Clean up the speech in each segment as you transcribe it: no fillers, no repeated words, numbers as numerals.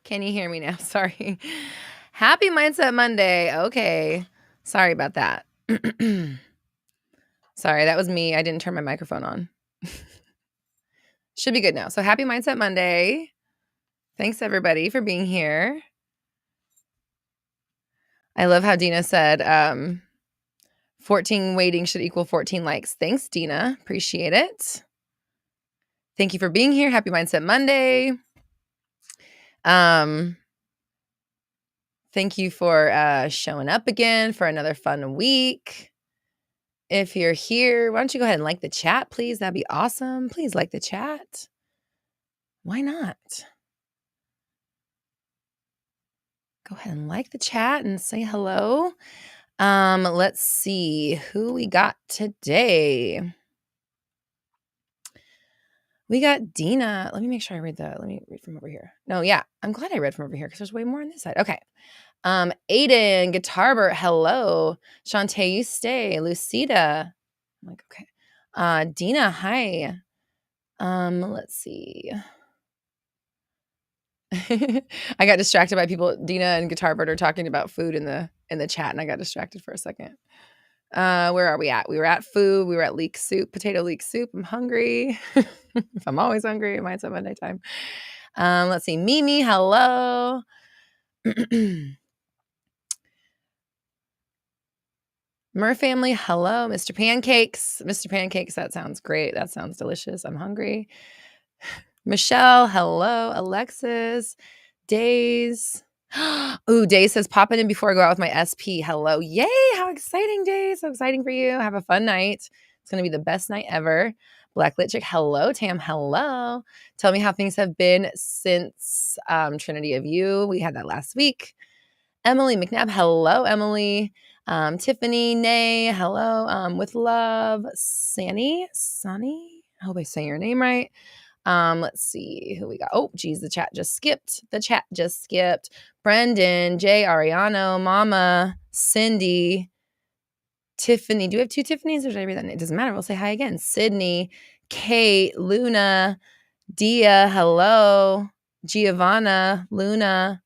Can you hear me now? Sorry. Happy Mindset Monday. Okay. Sorry about that. Sorry, that was me. I didn't turn my microphone on. Should be good now. So happy Mindset Monday. Thanks everybody for being here. I love how Dina said 14 waiting should equal 14 likes. Thanks, Dina. Appreciate it. Thank you for being here. Happy Mindset Monday. Thank you for showing up again for another fun week. If you're here, why don't you go ahead and like the chat, please? That'd be awesome. Please like the chat. Why not? Go ahead and like the chat and say hello. Let's see who we got today. We got Dina. Let me make sure I read let me read from over here. No, yeah. I'm glad I read from over here because there's way more on this side. Okay. Aiden, Guitarbert, hello. Shantae, you stay. Lucida. I'm like, okay. Dina, hi. Let's see. I got distracted by people. Dina and Guitarbird are talking about food in the chat, and I got distracted for a second. Where are we at? We were at food. We were at leek soup, potato leek soup. I'm hungry. If I'm always hungry, it might be Monday time. Let's see. Mimi, hello. Mur family, hello. Mr. Pancakes. Mr. Pancakes, that sounds great. That sounds delicious. I'm hungry. Michelle, hello. Alexis, Days. Ooh, Days says, popping in before I go out with my SP. Hello. Yay. How exciting, Days. So exciting for you. Have a fun night. It's going to be the best night ever. Black Lit Chick, hello. Tam, hello. Tell me how things have been since Trinity of You. We had that last week. Emily McNabb, hello, Emily. Tiffany, Nay, hello. With love, Sunny. I hope I say your name right. Let's see who we got. Oh, geez, the chat just skipped. Brendan, Jay, Ariano, Mama, Cindy, Tiffany. Do we have two Tiffany's or did I read that name? It doesn't matter. We'll say hi again. Sydney, Kate, Luna, Dia, hello. Giovanna, Luna,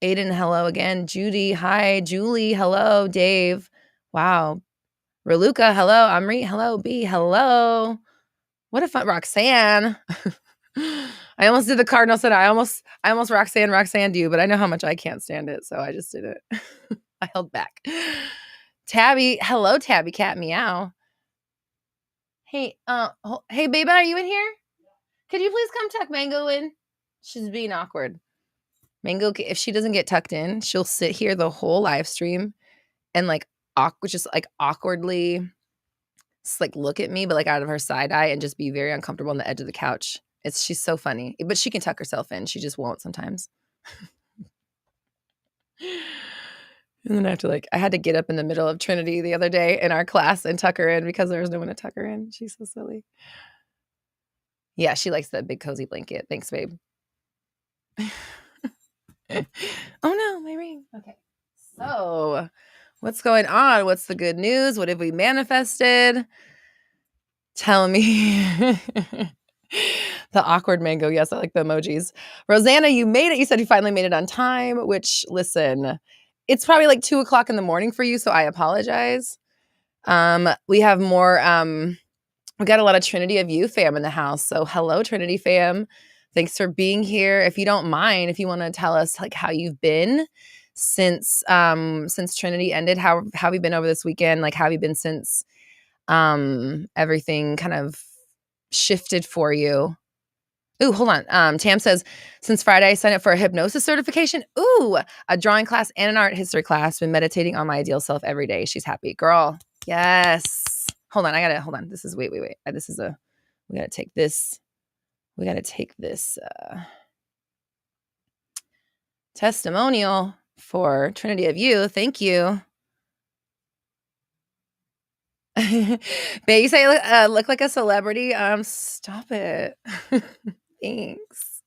Aiden, hello again. Judy, hi. Julie, hello. Dave, wow. Raluca, hello. Amri, hello. B, hello. What a fun Roxanne. I almost did the cardinal sin. I almost Roxanne you, but I know how much I can't stand it, so I just did it. I held back. Tabby, hello, Tabby Cat, meow. Hey, hey, baby, are you in here? Could you please come tuck Mango in? She's being awkward. Mango, if she doesn't get tucked in, she'll sit here the whole live stream and just awkwardly look at me, but out of her side eye and just be very uncomfortable on the edge of the couch. She's so funny, but she can tuck herself in. She just won't sometimes. And then I had to get up in the middle of Trinity the other day in our class and tuck her in because there was no one to tuck her in. She's so silly. Yeah, she likes that big cozy blanket. Thanks, babe. Oh no, my ring. Okay. So, what's going on? What's the good news? What have we manifested? Tell me. The awkward mango. Yes, I like the emojis. Rosanna, you made it. You said you finally made it on time, which, listen, it's probably 2:00 in the morning for you, so I apologize. We have more, we got a lot of Trinity of You fam in the house. So hello, Trinity fam. Thanks for being here. If you don't mind, if you want to tell us how you've been since Trinity ended, how have you been over this weekend? How have you been since everything kind of shifted for you? Ooh, hold on. Tam says, since Friday, I signed up for a hypnosis certification. Ooh, a drawing class and an art history class. Been meditating on my ideal self every day. She's happy. Girl, yes. Hold on. Hold on. This is, wait. We got to take this. We got to take this testimonial for Trinity of You. Thank you. Babe, you say look like a celebrity. Stop it. Thanks.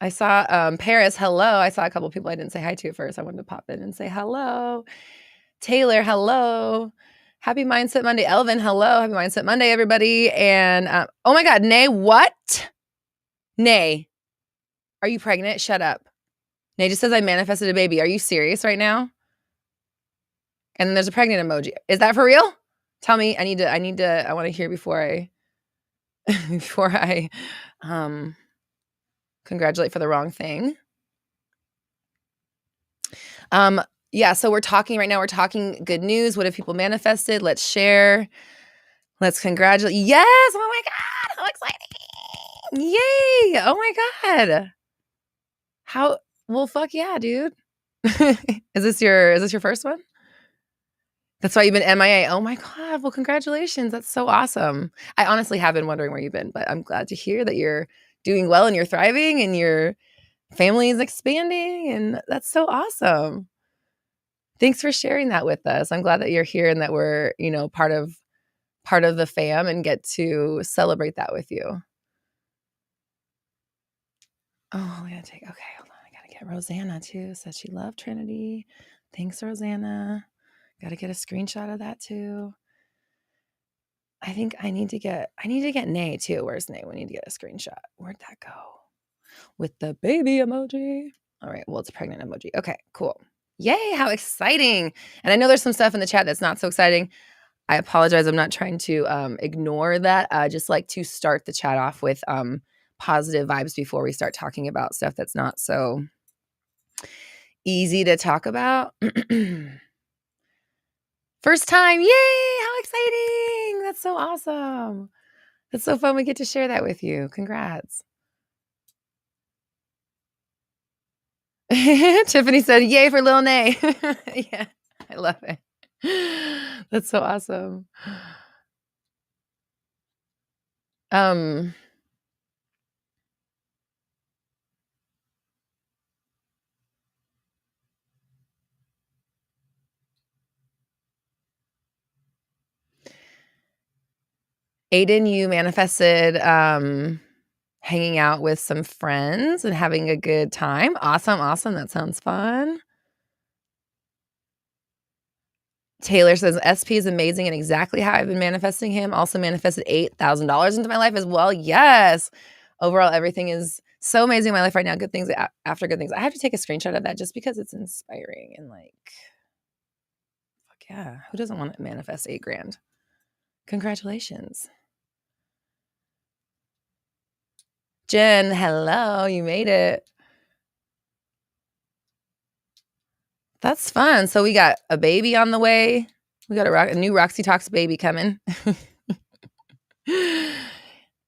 I saw Paris, hello. I saw a couple people I didn't say hi to at first. I wanted to pop in and say hello. Taylor, hello. Happy Mindset Monday. Elvin, hello. Happy Mindset Monday, everybody. And oh my God, Nay, what? Nay, are you pregnant? Shut up. Nay just says I manifested a baby. Are you serious right now? And then there's a pregnant emoji. Is that for real? Tell me. I want to hear before I before I congratulate for the wrong thing. Yeah, so we're talking right now. We're talking good news. What have people manifested? Let's share. Let's congratulate. Yes. Oh my God. How exciting. Yay. Oh my God. Well, fuck yeah, dude. Is this your first one? That's why you've been MIA. Oh my God. Well, congratulations. That's so awesome. I honestly have been wondering where you've been, but I'm glad to hear that you're doing well and you're thriving and your family is expanding. And that's so awesome. Thanks for sharing that with us. I'm glad that you're here and that we're, part of the fam and get to celebrate that with you. Oh, okay, hold on. I gotta get Rosanna too. Says she loved Trinity. Thanks, Rosanna. Gotta get a screenshot of that too. I think I need to get Nay too. Where's Nay? We need to get a screenshot. Where'd that go? With the baby emoji. All right, well, it's a pregnant emoji. Okay, cool. Yay, how exciting. And I know there's some stuff in the chat that's not so exciting. I apologize. I'm not trying to ignore that. I just like to start the chat off with positive vibes before we start talking about stuff that's not so easy to talk about. First time. Yay. How exciting. That's so awesome. That's so fun. We get to share that with you. Congrats. Tiffany said, yay for Lil Nay. Yeah, I love it. That's so awesome. Aiden, you manifested hanging out with some friends and having a good time. Awesome. That sounds fun. Taylor says, SP is amazing and exactly how I've been manifesting him. Also manifested $8,000 into my life as well. Yes. Overall, everything is so amazing in my life right now. Good things after good things. I have to take a screenshot of that just because it's inspiring and fuck yeah. Who doesn't want to manifest $8,000? Congratulations. Jen, hello. You made it. That's fun. So we got a baby on the way. We got a new Roxy Talks baby coming.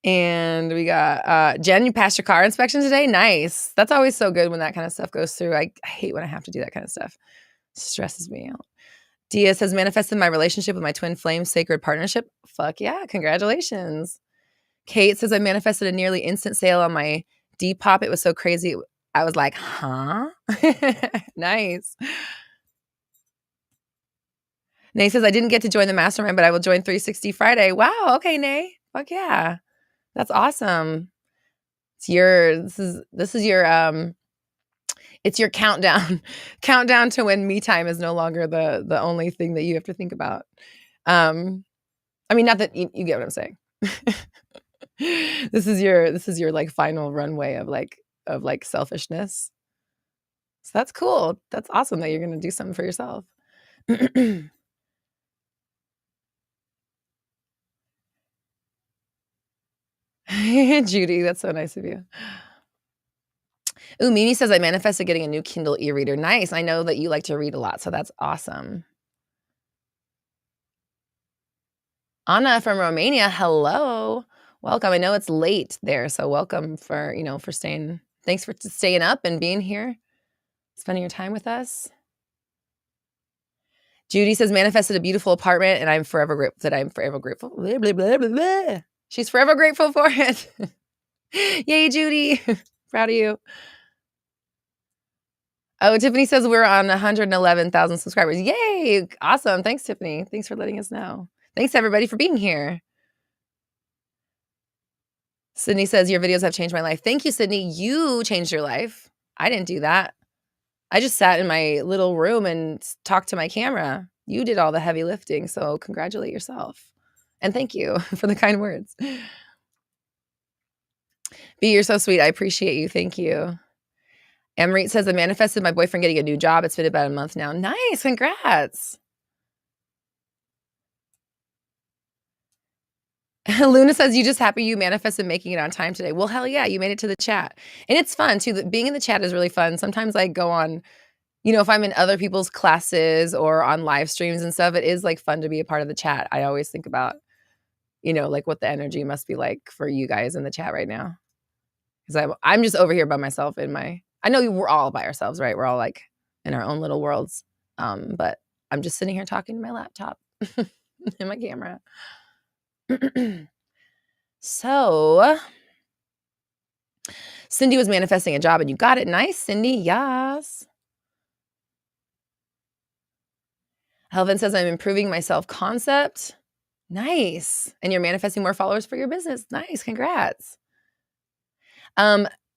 And we got Jen, you passed your car inspection today. Nice. That's always so good when that kind of stuff goes through. I hate when I have to do that kind of stuff. It stresses me out. Dia says, manifested my relationship with my twin flame sacred partnership. Fuck yeah. Congratulations. Kate says, I manifested a nearly instant sale on my Depop. It was so crazy. I was like, huh? Nice. Nay says, I didn't get to join the mastermind, but I will join 360 Friday. Wow. Okay, Nay. Fuck yeah. That's awesome. It's your countdown. Countdown to when me time is no longer the only thing that you have to think about. I mean, not that you get what I'm saying. This is your like final runway of selfishness. So that's cool. That's awesome that you're going to do something for yourself. Judy, that's so nice of you. Ooh, Mimi says, I manifested getting a new Kindle e-reader. Nice. I know that you like to read a lot, so that's awesome. Anna from Romania, hello. Welcome. I know it's late there, so welcome for staying. Thanks for staying up and being here, spending your time with us. Judy says, manifested a beautiful apartment, and I'm forever grateful. Blah, blah, blah, blah, blah. She's forever grateful for it. Yay, Judy. Proud of you. Oh, Tiffany says we're on 111,000 subscribers. Yay. Awesome. Thanks, Tiffany. Thanks for letting us know. Thanks, everybody, for being here. Sydney says, your videos have changed my life. Thank you, Sydney. You changed your life. I didn't do that. I just sat in my little room and talked to my camera. You did all the heavy lifting, so congratulate yourself. And thank you for the kind words. B, you're so sweet. I appreciate you. Thank you. Emery says, I manifested my boyfriend getting a new job. It's been about a month now. Nice. Congrats. Luna says, you just happy you manifested making it on time today. Well, hell yeah, you made it to the chat. And it's fun too. Being in the chat is really fun. Sometimes I go on, if I'm in other people's classes or on live streams and stuff, it is like fun to be a part of the chat. I always think about, like what the energy must be like for you guys in the chat right now. Because I'm just over here by myself I know we're all by ourselves, right? We're all like in our own little worlds. But I'm just sitting here talking to my laptop and my camera. So Cindy was manifesting a job and you got it. Nice, Cindy. Yes. Helvin says, I'm improving my self-concept. Nice. And you're manifesting more followers for your business. Nice. Congrats.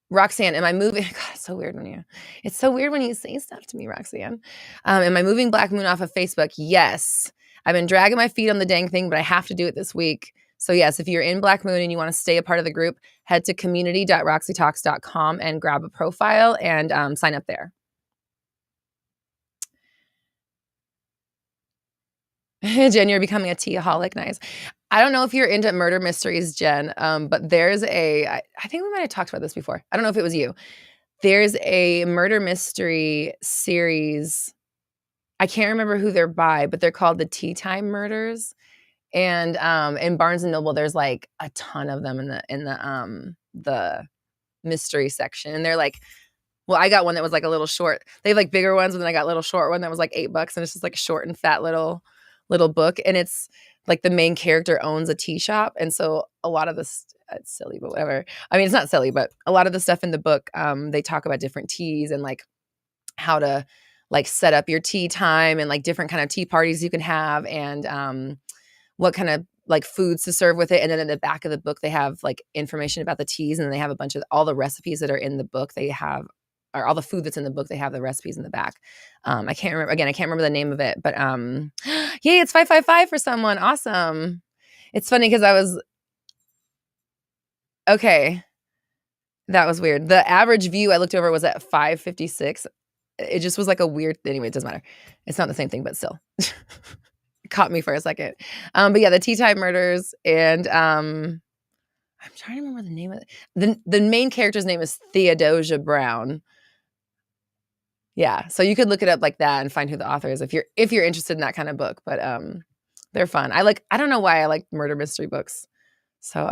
Roxanne, am I moving? God, it's so weird when you say stuff to me, Roxanne. Am I moving Black Moon off of Facebook? Yes. I've been dragging my feet on the dang thing, but I have to do it this week. So yes, if you're in Black Moon and you want to stay a part of the group, head to community.roxytalks.com and grab a profile and sign up there. Jen, you're becoming a teaholic. Nice. I don't know if you're into murder mysteries, Jen, but there's I think we might have talked about this before. I don't know if it was you. There's a murder mystery series. I can't remember who they're by, but they're called the Tea Time Murders. And in Barnes and Noble, there's like a ton of them in the mystery section. And they're like, well, I got one that was like a little short. They have like bigger ones, and then I got a little short one that was like $8, and it's just like a short and fat little book. And it's like the main character owns a tea shop, and so a lot of this, it's silly, but whatever. I mean, it's not silly, but a lot of the stuff in the book, they talk about different teas and like how to like set up your tea time and like different kind of tea parties you can have, and what kind of like foods to serve with it. And then in the back of the book, they have like information about the teas, and then they have a bunch of all the recipes that are in the book. They have, or all the food that's in the book, they have the recipes in the back. I can't remember the name of it, but yay, it's 555 for someone. Awesome. It's funny because I was, okay. That was weird. The average view I looked over was at 556. It just was like a weird, anyway, it doesn't matter. It's not the same thing, but still. It caught me for a second. But yeah, the Tea Time Murders, and I'm trying to remember the name of it. The main character's name is Theodosia Brown. Yeah, so you could look it up like that and find who the author is if you're interested in that kind of book. But they're fun. I don't know why I like murder mystery books. So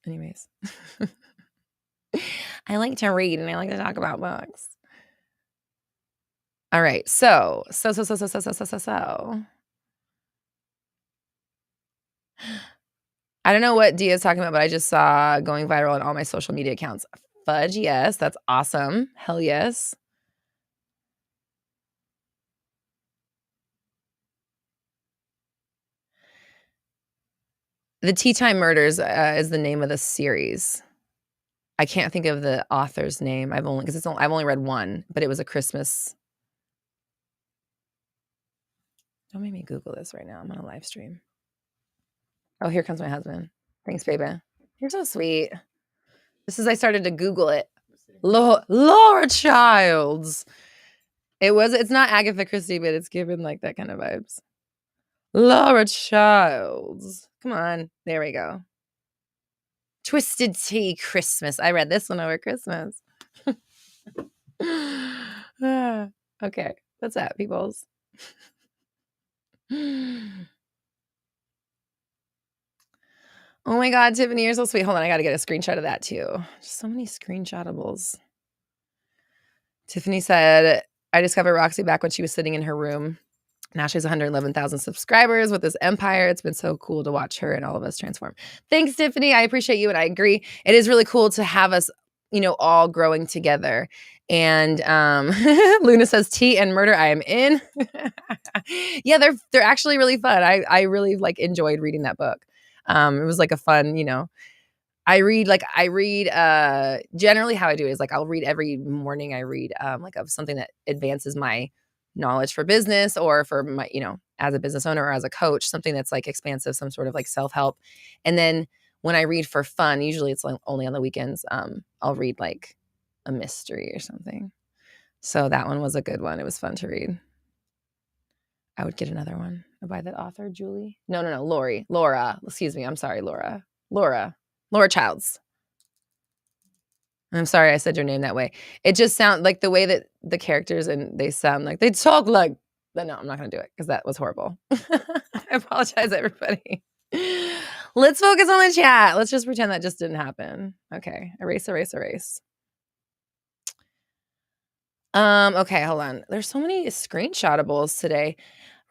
anyways. I like to read and I like to talk about books. All right. So. I don't know what Dia's talking about, but I just saw going viral on all my social media accounts. Fudge, yes, that's awesome. Hell yes. The Tea Time Murders is the name of the series. I can't think of the author's name. I've only read one, but it was a Christmas. Don't make me Google this right now. I'm on a live stream. Oh, here comes my husband. Thanks, baby. You're so sweet. I started to Google it. Laura Childs. It's not Agatha Christie, but it's given like that kind of vibes. Laura Childs. Come on. There we go. Twisted Tea Christmas. I read this one over Christmas. Okay. What's that, peoples? Oh my God, Tiffany, you're so sweet. Hold on, I got to get a screenshot of that too. Just so many screenshotables. Tiffany said, I discovered Roxy back when she was sitting in her room. Now she has 111,000 subscribers with this empire. It's been so cool to watch her and all of us transform. Thanks, Tiffany. I appreciate you, and I agree. It is really cool to have us, all growing together. And Luna says, tea and murder, I am in. Yeah, they're actually really fun. I really enjoyed reading that book. It was like a fun, I read generally how I do it is I'll read every morning. I read of something that advances my knowledge for business or for my, as a business owner or as a coach, something that's like expansive, some sort of like self-help. And then when I read for fun, usually it's like only on the weekends, I'll read like a mystery or something. So that one was a good one. It was fun to read. I would get another one by that author, Julie. No, Laura. Excuse me. I'm sorry, Laura Childs. I'm sorry I said your name that way. It just sounds like the way that the characters and they sound like they talk like, but no, I'm not going to do it because that was horrible. I apologize, everybody. Let's focus on the chat. Let's just pretend that just didn't happen. Okay. Erase. Okay, hold on. There's so many screenshotables today.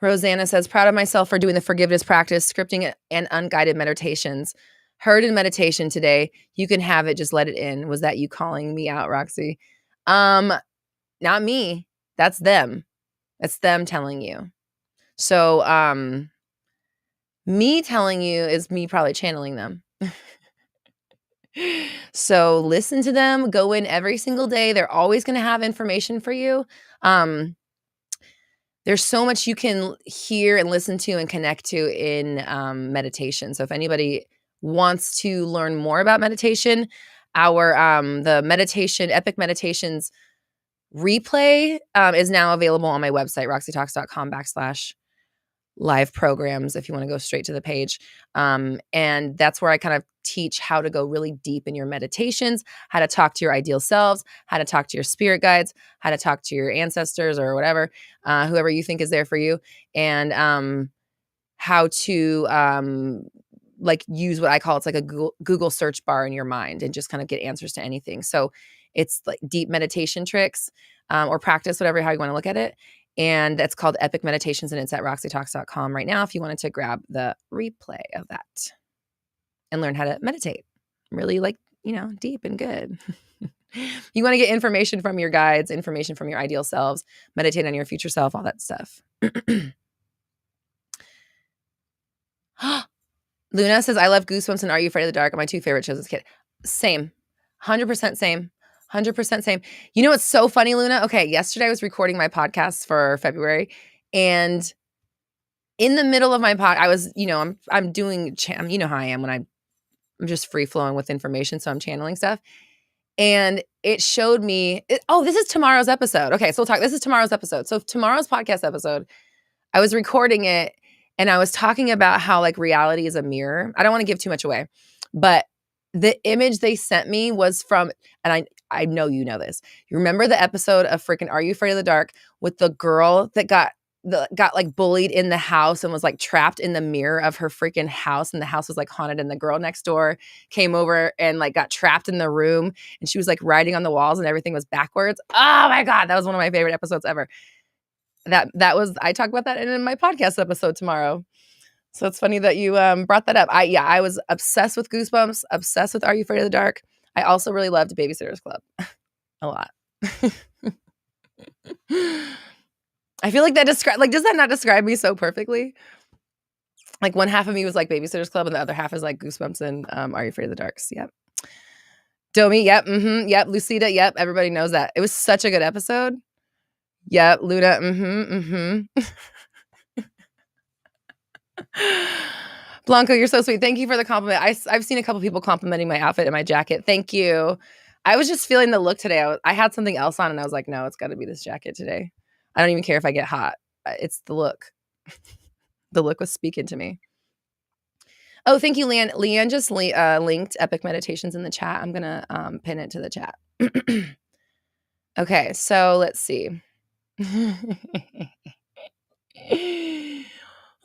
Rosanna says, proud of myself for doing the forgiveness practice, scripting and unguided meditations. Heard in meditation today. You can have it. Just let it in. Was that you calling me out, Roxy? Not me. That's them. That's them telling you. So, me telling you is me probably channeling them. So listen to them. Go in every single day. They're always going to have information for you. There's so much you can hear and listen to and connect to in meditation. So if anybody wants to learn more about meditation, the meditation, Epic Meditations replay is now available on my website, roxytalks.com/live programs, if you want to go straight to the page. And that's where I kind of teach how to go really deep in your meditations, how to talk to your ideal selves, how to talk to your spirit guides, how to talk to your ancestors or whatever, whoever you think is there for you, and how to like use what I call, it's like a Google search bar in your mind and just kind of get answers to anything. So it's like deep meditation tricks or practice, whatever, how you want to look at it. And that's called Epic Meditations, and it's at roxytalks.com right now if you wanted to grab the replay of that and learn how to meditate really, like, deep and good. You want to get information from your guides, information from your ideal selves, meditate on your future self, all that stuff. Luna says, I love Goosebumps and Are You Afraid of the Dark are my two favorite shows as a kid. Same. 100% same. 100% same. You know what's so funny, Luna? Okay, yesterday I was recording my podcast for February, and in the middle of my I was, I'm doing, you know how I am when I'm just free flowing with information, so I'm channeling stuff. And it showed me, this is tomorrow's episode. Okay, so this is tomorrow's episode. So tomorrow's podcast episode, I was recording it and I was talking about how like reality is a mirror. I don't want to give too much away, but the image they sent me was from, and I know you know this. You remember the episode of freaking Are You Afraid of the Dark with the girl that got like bullied in the house and was like trapped in the mirror of her freaking house, and the house was like haunted, and the girl next door came over and like got trapped in the room, and she was like writing on the walls and everything was backwards. Oh my God, that was one of my favorite episodes ever. That was, I talk about that in my podcast episode tomorrow. So it's funny that you brought that up. I was obsessed with Goosebumps, obsessed with Are You Afraid of the Dark. I also really loved Babysitter's Club a lot. I feel like that does that not describe me so perfectly? Like one half of me was like Babysitter's Club and the other half is like Goosebumps and Are You Afraid of the Darks? Yep. Domi, yep. Mm-hmm, yep. Lucida, yep. Everybody knows that. It was such a good episode. Yep. Luna, Blanco, you're so sweet. Thank you for the compliment. I've seen a couple people complimenting my outfit and my jacket. Thank you. I was just feeling the look today. I had something else on and I was like, no, it's got to be this jacket today. I don't even care if I get hot. It's the look. The look was speaking to me. Oh, thank you, Leanne. Leanne just linked Epic Meditations in the chat. I'm going to pin it to the chat. Okay, so let's see.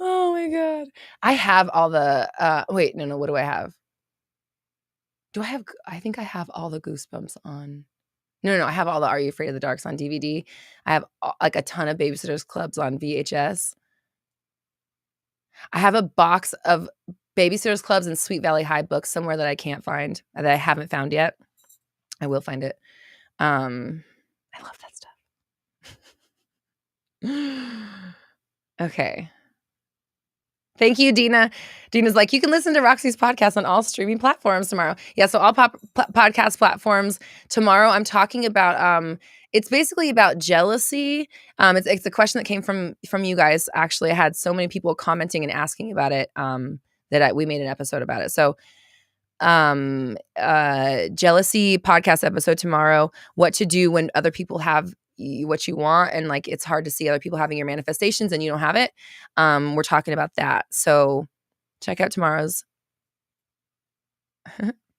Oh my God. I have all the, wait, no, what do I have? I think I have all the Goosebumps on. No, I have all the Are You Afraid of the Darks on DVD. I have like a ton of Babysitter's Clubs on VHS. I have a box of Babysitter's Clubs and Sweet Valley High books somewhere that I can't find, that I haven't found yet. I will find it. I love that stuff. Okay. Thank you, Dina. Dina's like, you can listen to Roxy's podcast on all streaming platforms tomorrow. Yeah, so all podcast platforms tomorrow. I'm talking about it's basically about jealousy. It's a question that came from you guys. Actually, I had so many people commenting and asking about it that we made an episode about it. So jealousy podcast episode tomorrow, what to do when other people have what you want and like it's hard to see other people having your manifestations and you don't have it. We're talking about that, so check out tomorrow's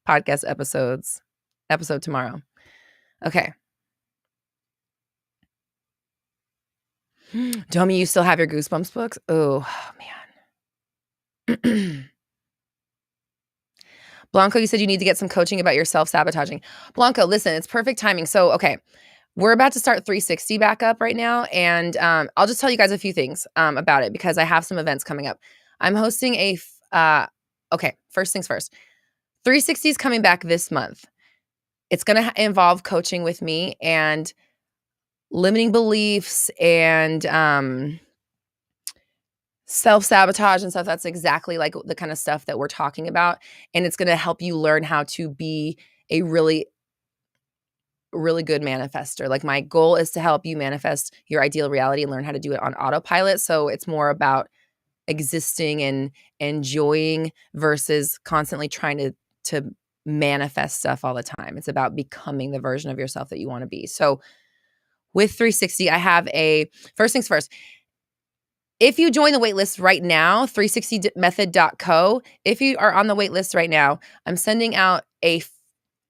podcast episode tomorrow. Okay. Domi, you still have your Goosebumps books? Oh man. Blanco, you said you need to get some coaching about your self-sabotaging. Blanco, listen, it's perfect timing. So, okay, we're about to start 360 back up right now. And I'll just tell you guys a few things about it because I have some events coming up. I'm hosting okay, first things first. 360 is coming back this month. It's going to involve coaching with me and limiting beliefs and self-sabotage and stuff. That's exactly like the kind of stuff that we're talking about. And it's going to help you learn how to be a really, really good manifester. Like my goal is to help you manifest your ideal reality and learn how to do it on autopilot. So it's more about existing and enjoying versus constantly trying to manifest stuff all the time. It's about becoming the version of yourself that you want to be. So with 360, I have first things first. If you join the waitlist right now, 360method.co, if you are on the waitlist right now, I'm sending out a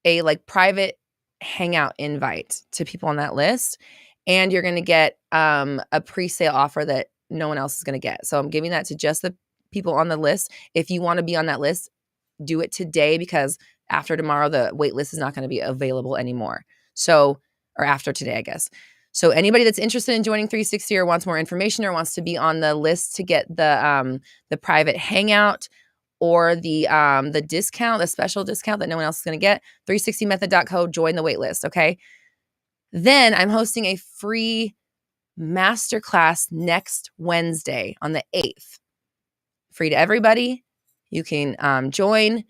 like private hangout invite to people on that list. And you're going to get a pre-sale offer that no one else is going to get. So I'm giving that to just the people on the list. If you want to be on that list, do it today because after tomorrow, the waitlist is not going to be available anymore. So, or after today, I guess. So anybody that's interested in joining 360 or wants more information or wants to be on the list to get the private hangout or the discount, the special discount that no one else is going to get, 360method.co, join the waitlist, okay? Then I'm hosting a free masterclass next Wednesday on the 8th. Free to everybody. You can join.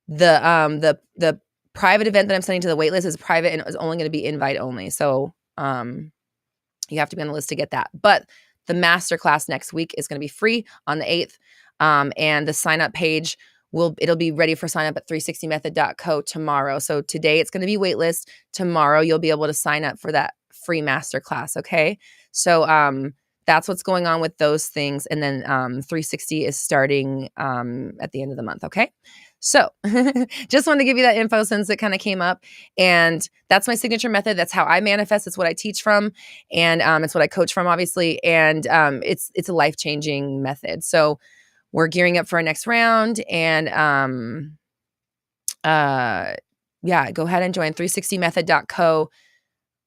The private event that I'm sending to the waitlist is private and it's only going to be invite only. So you have to be on the list to get that. But the masterclass next week is going to be free on the 8th. And the sign up page it'll be ready for sign up at 360method.co tomorrow. So today it's going to be waitlist. Tomorrow you'll be able to sign up for that free masterclass. Okay. So that's what's going on with those things. And then 360 is starting at the end of the month. Okay. So just wanted to give you that info since it kind of came up. And that's my signature method. That's how I manifest. It's what I teach from. And it's what I coach from, obviously. And it's a life-changing method. So we're gearing up for our next round. And yeah, go ahead and join 360method.co.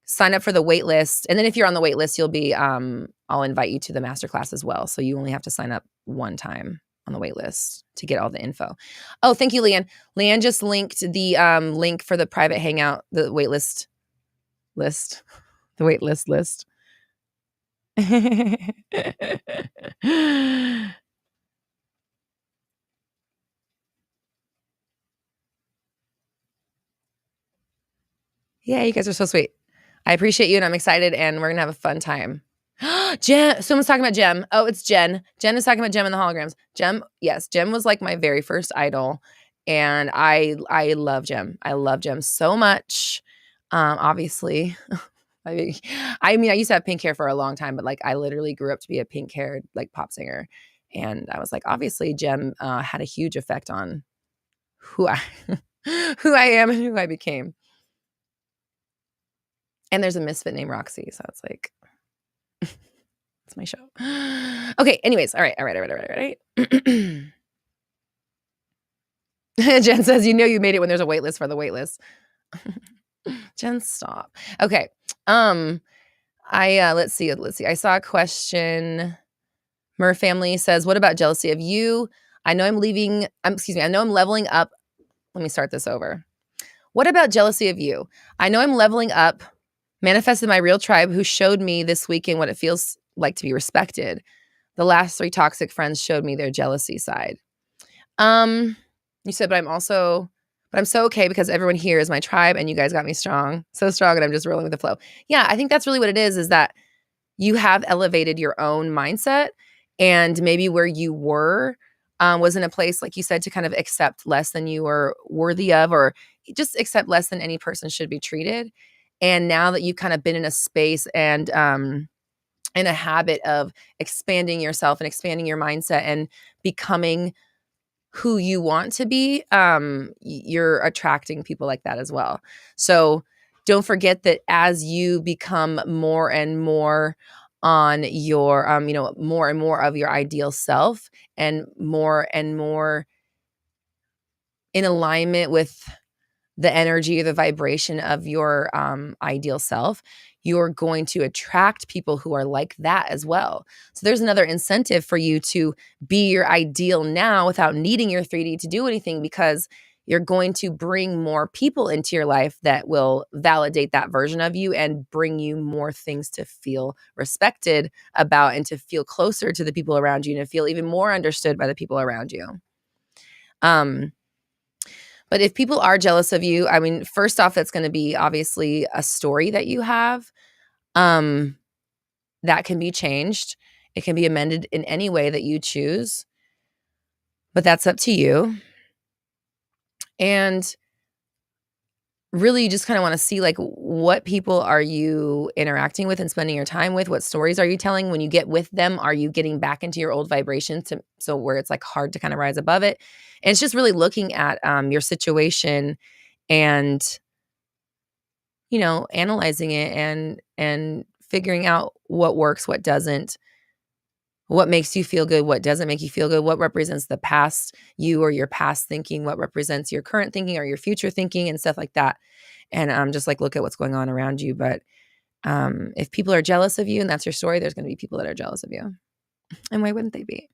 Sign up for the wait list. And then if you're on the wait list, you'll be, I'll invite you to the masterclass as well. So you only have to sign up one time on the wait list to get all the info. Oh, thank you, Leanne. Leanne just linked the link for the private hangout, the wait list. The wait list. Yeah, you guys are so sweet. I appreciate you and I'm excited and we're going to have a fun time. Jem, someone's talking about Jem. Oh, it's Jen. Jen is talking about Jem in the holograms. Jem, yes, Jem was like my very first idol. And I love Jem. I love Jem so much. Obviously. I mean, I used to have pink hair for a long time, but like I literally grew up to be a pink haired like pop singer. And I was like, obviously Jem had a huge effect on who I am and who I became. And there's a misfit named Roxy. So it's like, it's my show. Okay. Anyways. All right. Jen says, you know, you made it when there's a wait list for the wait list. Jen, stop. Okay. Let's see. I saw a question. Mer family says, what about jealousy of you? I know I'm leveling up. Let me start this over. What about jealousy of you? I know I'm leveling up. Manifested my real tribe who showed me this weekend what it feels like to be respected. The last 3 toxic friends showed me their jealousy side. You said, but I'm so okay because everyone here is my tribe and you guys got me strong. So strong and I'm just rolling with the flow. Yeah, I think that's really what it is that you have elevated your own mindset, and maybe where you were was in a place, like you said, to kind of accept less than you were worthy of, or just accept less than any person should be treated. And now that you've kind of been in a space and in a habit of expanding yourself and expanding your mindset and becoming who you want to be, you're attracting people like that as well. So don't forget that as you become more and more on your, more and more of your ideal self and more in alignment with the energy or the vibration of your ideal self, you're going to attract people who are like that as well. So there's another incentive for you to be your ideal now without needing your 3D to do anything, because you're going to bring more people into your life that will validate that version of you and bring you more things to feel respected about and to feel closer to the people around you and to feel even more understood by the people around you. But if people are jealous of you, I mean, first off, that's going to be obviously a story that you have that can be changed. It can be amended in any way that you choose, but that's up to you. And really, you just kind of want to see, like, what people are you interacting with and spending your time with? What stories are you telling? When you get with them, are you getting back into your old vibration so where it's like hard to kind of rise above it? And it's just really looking at your situation and, analyzing it and figuring out what works, what doesn't, what makes you feel good, what doesn't make you feel good, what represents the past you or your past thinking, what represents your current thinking or your future thinking and stuff like that. And just like look at what's going on around you. But if people are jealous of you and that's your story, there's going to be people that are jealous of you. And why wouldn't they be?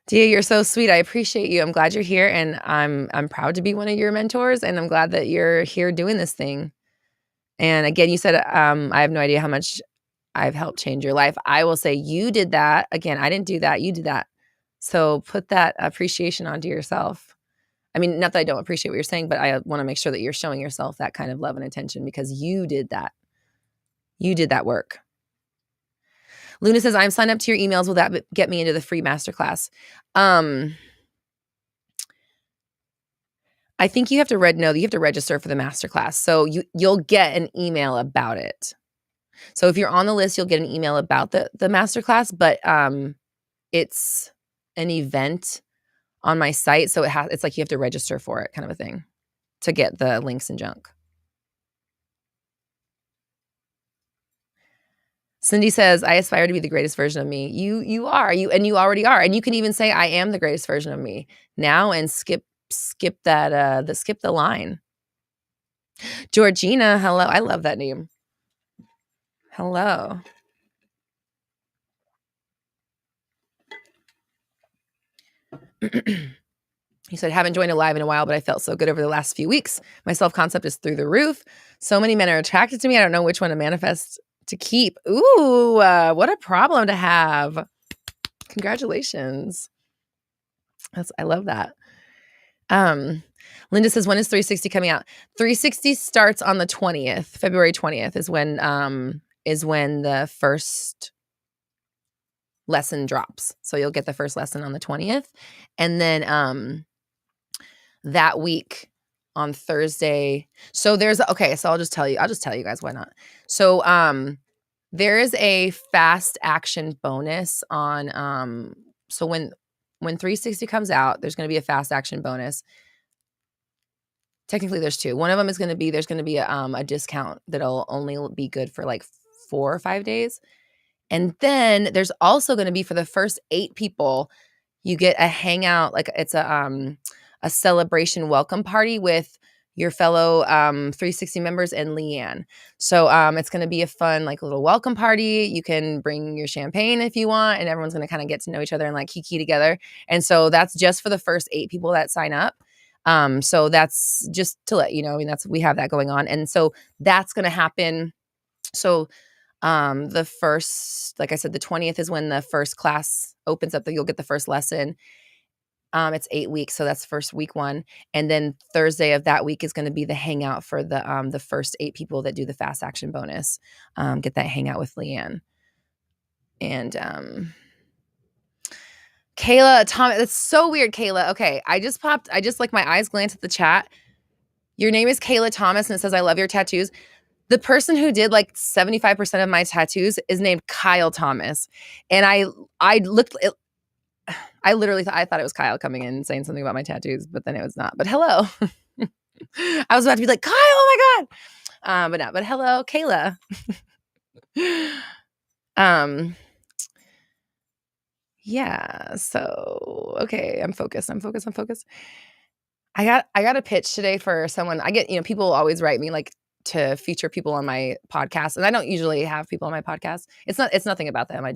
Dia, you're so sweet. I appreciate you. I'm glad you're here, and I'm proud to be one of your mentors, and I'm glad that you're here doing this thing. And again, you said I have no idea how much I've helped change your life. I will say you did that. Again, I didn't do that. You did that. So put that appreciation onto yourself. I mean, not that I don't appreciate what you're saying, but I want to make sure that you're showing yourself that kind of love and attention because you did that. You did that work. Luna says, I'm signed up to your emails. Will that get me into the free masterclass? I think you have to register for the masterclass. So you'll get an email about it. So if you're on the list, you'll get an email about the masterclass, but it's an event on my site. So it's like you have to register for it, kind of a thing, to get the links and junk. Cindy says, I aspire to be the greatest version of me. You are, and you already are. And you can even say, I am the greatest version of me now, and skip that, skip the line. Georgina, hello. I love that name. Hello. He said, haven't joined a live in a while, but I felt so good over the last few weeks. My self-concept is through the roof. So many men are attracted to me. I don't know which one to manifest to keep. Ooh, what a problem to have. Congratulations. I love that. Linda says, when is 360 coming out? 360 starts on the 20th. February 20th is when the first lesson drops. So you'll get the first lesson on the 20th. And then that week on Thursday. So so I'll just tell you guys why not. So there is a fast action bonus on so when 360 comes out, there's going to be a fast action bonus. Technically there's two. One of them is going to be, there's going to be a discount that'll only be good for like 4 or 5 days. And then there's also going to be, for the first 8 people, you get a hangout, like it's a celebration welcome party with your fellow 360 members and Leanne. So it's going to be a fun, like, little welcome party. You can bring your champagne if you want, and everyone's going to kind of get to know each other and like kiki together. And so that's just for the first 8 people that sign up. So that's just to let you know, I mean, we have that going on. And so that's going to happen. So the first, like I said, the 20th is when the first class opens up, that you'll get the first lesson. It's 8 weeks, so that's first week 1, and then Thursday of that week is gonna be the hangout for the first 8 people that do the fast action bonus. Get that hangout with Leanne. And, Kayla, Tom, that's so weird, Kayla. Okay, I just like, my eyes glanced at the chat. Your name is Kayla Thomas, and it says, "I love your tattoos." The person who did, like, 75% of my tattoos is named Kyle Thomas, and I looked I literally I thought it was Kyle coming in and saying something about my tattoos, but then it was not. But hello. I was about to be like, Kyle, oh my God. But no, but hello, Kayla. Yeah, so okay, I'm focused. I got a pitch today for someone. I get, people always write me like to feature people on my podcast. And I don't usually have people on my podcast. It's nothing about them.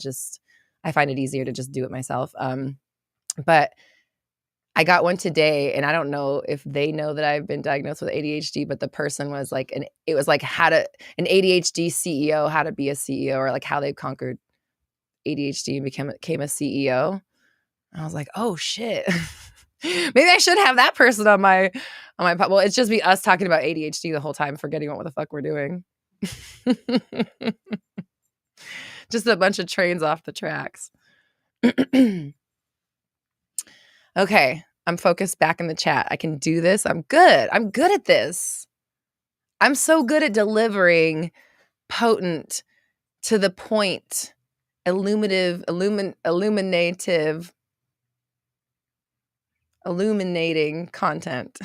I find it easier to just do it myself. But I got one today, and I don't know if they know that I've been diagnosed with ADHD, but the person was like, it was like an ADHD CEO, how to be a CEO, or like how they conquered ADHD and became a CEO. I was like, oh shit. Maybe I should have that person on my well, it's just be us talking about ADHD the whole time, forgetting what the fuck we're doing. Just a bunch of trains off the tracks. Okay, I'm focused back in the chat. I can do this. I'm good at this. I'm so good at delivering potent, to the point, illuminating content.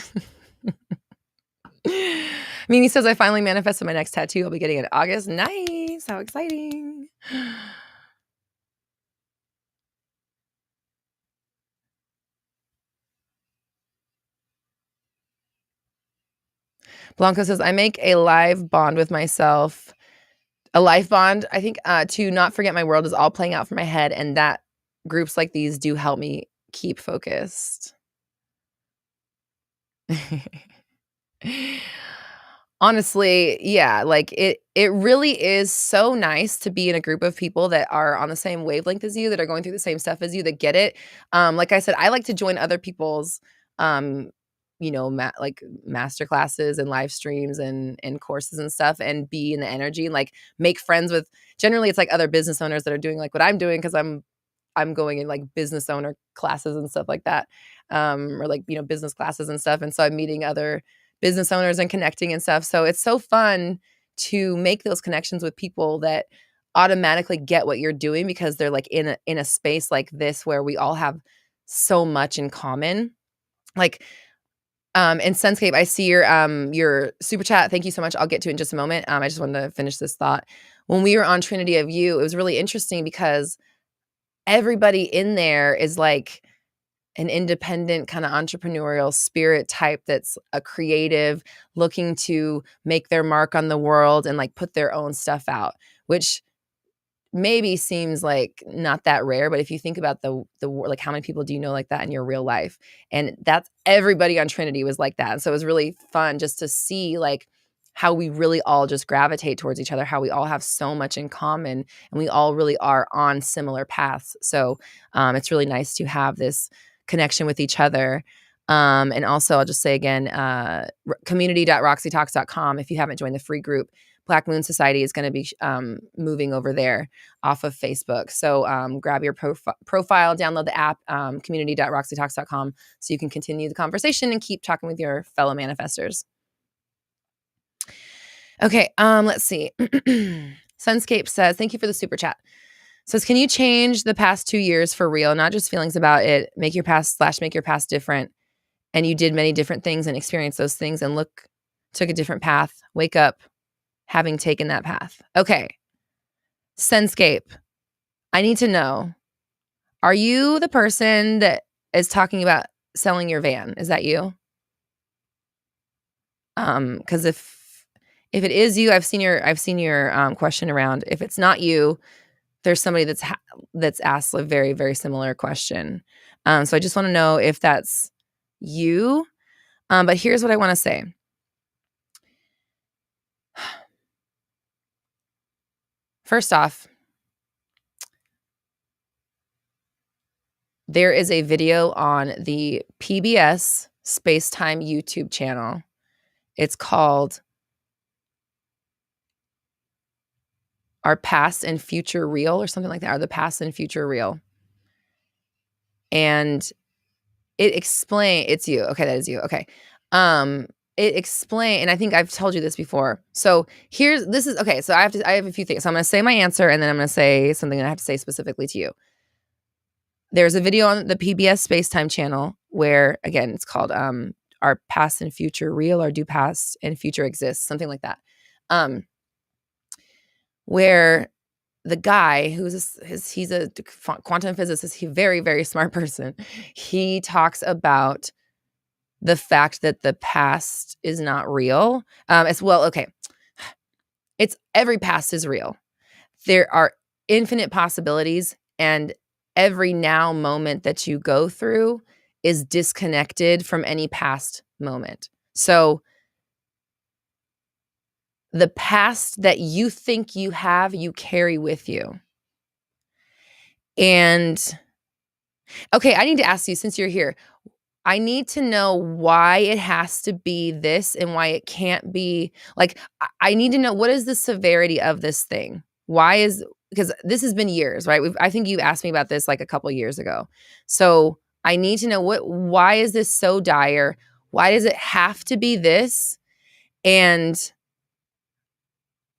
Mimi says, I finally manifested my next tattoo. I'll be getting it in August. Nice. How exciting. Blanco says, I make a live bond with myself. A life bond, I think, to not forget my world is all playing out for my head. And that groups like these do help me keep focused. Honestly, yeah, like it really is so nice to be in a group of people that are on the same wavelength as you, that are going through the same stuff as you, that get it. Like I said, I like to join other people's like master classes and live streams and courses and stuff, and be in the energy and like make friends with, generally it's like other business owners that are doing like what I'm doing, because I'm going in like business owner classes and stuff like that. Or like, business classes and stuff. And so I'm meeting other business owners and connecting and stuff. So it's so fun to make those connections with people that automatically get what you're doing, because they're like in a space like this where we all have so much in common. Like, and Sunscape, I see your super chat. Thank you so much. I'll get to it in just a moment. I just wanted to finish this thought. When we were on Trinity of You, it was really interesting because everybody in there is like an independent kind of entrepreneurial spirit type, that's a creative, looking to make their mark on the world and like put their own stuff out, which maybe seems like not that rare. But if you think about the like, how many people do you know like that in your real life? And that's, everybody on Trinity was like that. And so it was really fun just to see like how we really all just gravitate towards each other, how we all have so much in common, and we all really are on similar paths. So it's really nice to have this connection with each other. And also, I'll just say again, community.roxytalks.com. If you haven't joined the free group, Black Moon Society is going to be moving over there off of Facebook. So grab your profile, download the app, community.roxytalks.com, so you can continue the conversation and keep talking with your fellow manifestors. Okay, let's see. Sunscape says, thank you for the super chat. Says, can you change the past 2 years for real? Not just feelings about it. Make your past different. And you did many different things and experienced those things and took a different path. Wake up having taken that path. Okay. Sunscape, I need to know, are you the person that is talking about selling your van? Is that you? Because if it is you, I've seen your question around. If it's not you, there's somebody that's asked a very, very similar question. So I just want to know if that's you. But here's what I want to say. First off, there is a video on the PBS Spacetime YouTube channel. It's called Are Past and Future Real or something like that? Are the Past and Future Real? And it's you. Okay, that is you. Okay. And I think I've told you this before. So so I have a few things. So I'm going to say my answer and then I'm going to say something that I have to say specifically to you. There's a video on the PBS Spacetime channel where, again, it's called Are Past and Future Real, or Do Past and Future Exist? Something like that. Where the guy he's a quantum physicist, he's a very, very smart person. He talks about the fact that the past is not real. As well, okay. It's every past is real. There are infinite possibilities, and every now moment that you go through is disconnected from any past moment. So the past that you think you have, you carry with you. And okay, I need to ask you, since you're here, I need to know why it has to be this and why it can't be like, I need to know, what is the severity of this thing? Because this has been years, right? I think you asked me about this like a couple years ago. So I need to know why is this so dire? Why does it have to be this? And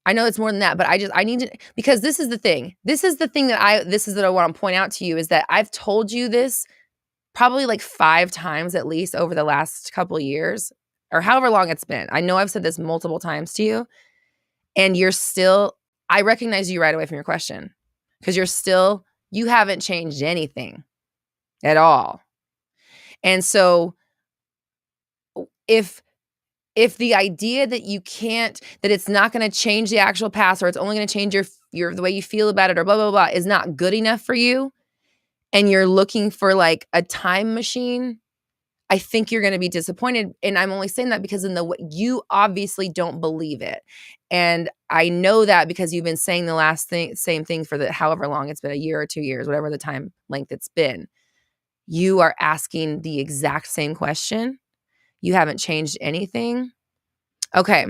I know it's more than that, but I need to, because this is the thing. This is what I want to point out to you, is that I've told you this probably like 5 times at least over the last couple of years, or however long it's been. I know I've said this multiple times to you, and I recognize you right away from your question, because you haven't changed anything at all. And so if the idea that that it's not going to change the actual past, or it's only going to change the way you feel about it, or blah, blah, blah, is not good enough for you, and you're looking for like a time machine, I think you're going to be disappointed. And I'm only saying that because you obviously don't believe it. And I know that because you've been saying same thing for however long it's been, a year or 2 years, whatever the time length it's been. You are asking the exact same question. You haven't changed anything. Okay.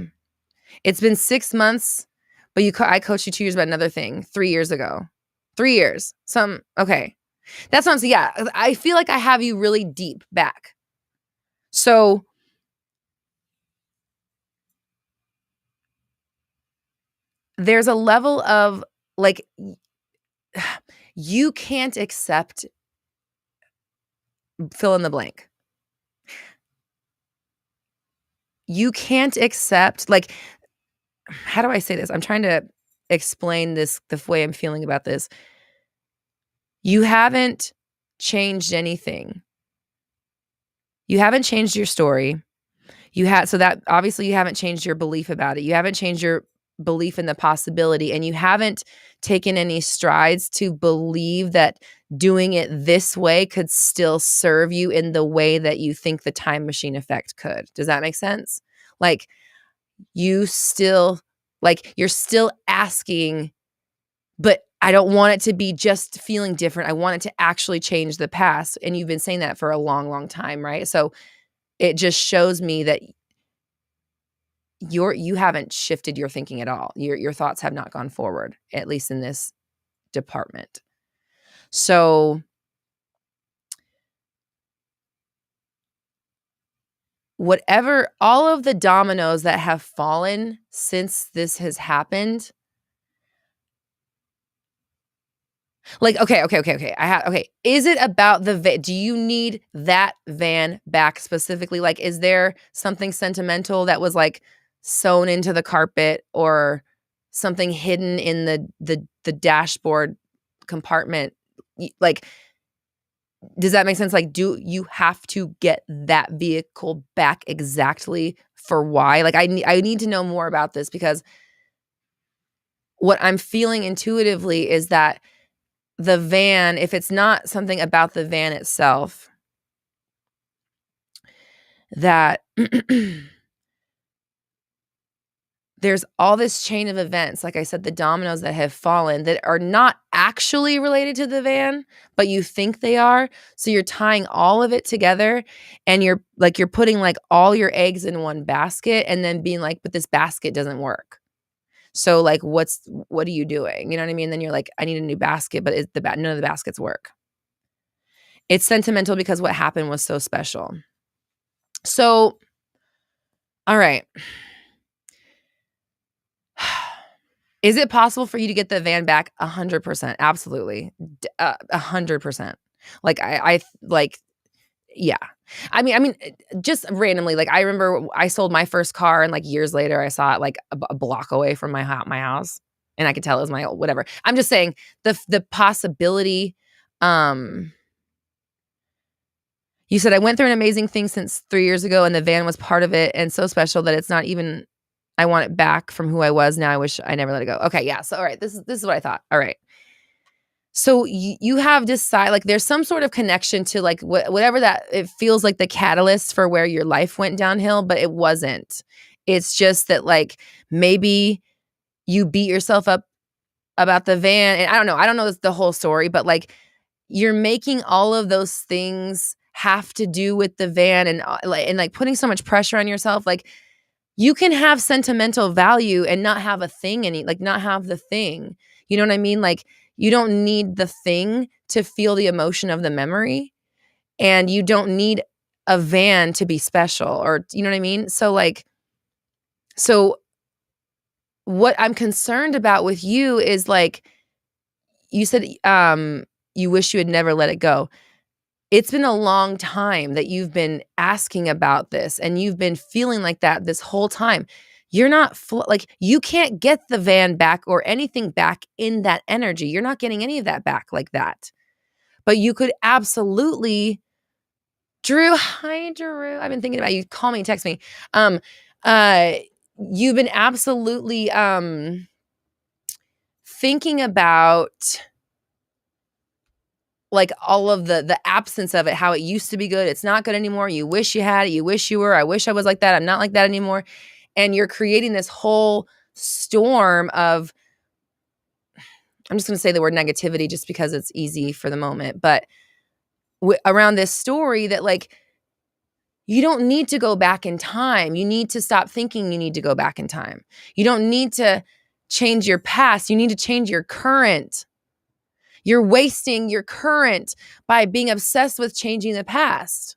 It's been 6 months, but I coached you 2 years about another thing 3 years ago. 3 years. Okay. That's what I'm saying. Yeah. I feel like I have you really deep back. So there's a level of like, you can't accept fill in the blank. You can't accept, like, how do I say this? I'm trying to explain this, the way I'm feeling about this. You haven't changed anything. You haven't changed your story. So that obviously you haven't changed your belief about it. You haven't changed your belief in the possibility, and you haven't taken any strides to believe that doing it this way could still serve you in the way that you think the time machine effect could. Does that make sense? Like, you're still asking, but I don't want it to be just feeling different. I want it to actually change the past. And you've been saying that for a long, long time, right? So it just shows me that you haven't shifted your thinking at all. Your thoughts have not gone forward, at least in this department. So all of the dominoes that have fallen since this has happened, like, okay. Is it about the van? Do you need that van back specifically? Like, is there something sentimental that was like sewn into the carpet, or something hidden in the dashboard compartment? Like, does that make sense? Like, do you have to get that vehicle back exactly for why? Like, I need to know more about this, because what I'm feeling intuitively is that the van, if it's not something about the van itself, that there's all this chain of events, like I said, the dominoes that have fallen that are not actually related to the van, but you think they are. So you're tying all of it together and you're putting like all your eggs in one basket and then being like, but this basket doesn't work. So like, what are you doing? You know what I mean? Then you're like, I need a new basket, but none of the baskets work. It's sentimental because what happened was so special. So, all right. Is it possible for you to get the van back? 100%. Absolutely. 100%. Like yeah. I mean, just randomly, like I remember I sold my first car and like years later I saw it like a block away from my house and I could tell it was my old, whatever. I'm just saying the possibility, you said I went through an amazing thing since 3 years ago and the van was part of it and so special that it's not even I want it back from who I was. Now I wish I never let it go. Okay, yeah. So all right, this is what I thought. All right. So you have decided like there's some sort of connection to like whatever that it feels like the catalyst for where your life went downhill, but it wasn't. It's just that like maybe you beat yourself up about the van and I don't know the whole story, but like you're making all of those things have to do with the van and like putting so much pressure on yourself. Like you can have sentimental value and not have a thing not have the thing. You know what I mean? Like you don't need the thing to feel the emotion of the memory and you don't need a van to be special or you know what I mean? So what I'm concerned about with you is like you said you wish you had never let it go. It's been a long time that you've been asking about this and you've been feeling like that this whole time. You're not like you can't get the van back or anything back in that energy. You're not getting any of that back like that. But you could absolutely Drew, hi Drew. I've been thinking about you. Call me, text me. Uh you've been absolutely thinking about like all of the absence of it, how it used to be good. It's not good anymore. You wish you had it. You wish you were. I wish I was like that. I'm not like that anymore. And you're creating this whole storm of, I'm just going to say the word negativity just because it's easy for the moment, but around this story that like, you don't need to go back in time. You need to stop thinking you need to go back in time. You don't need to change your past. You need to change your current. You're wasting your current by being obsessed with changing the past.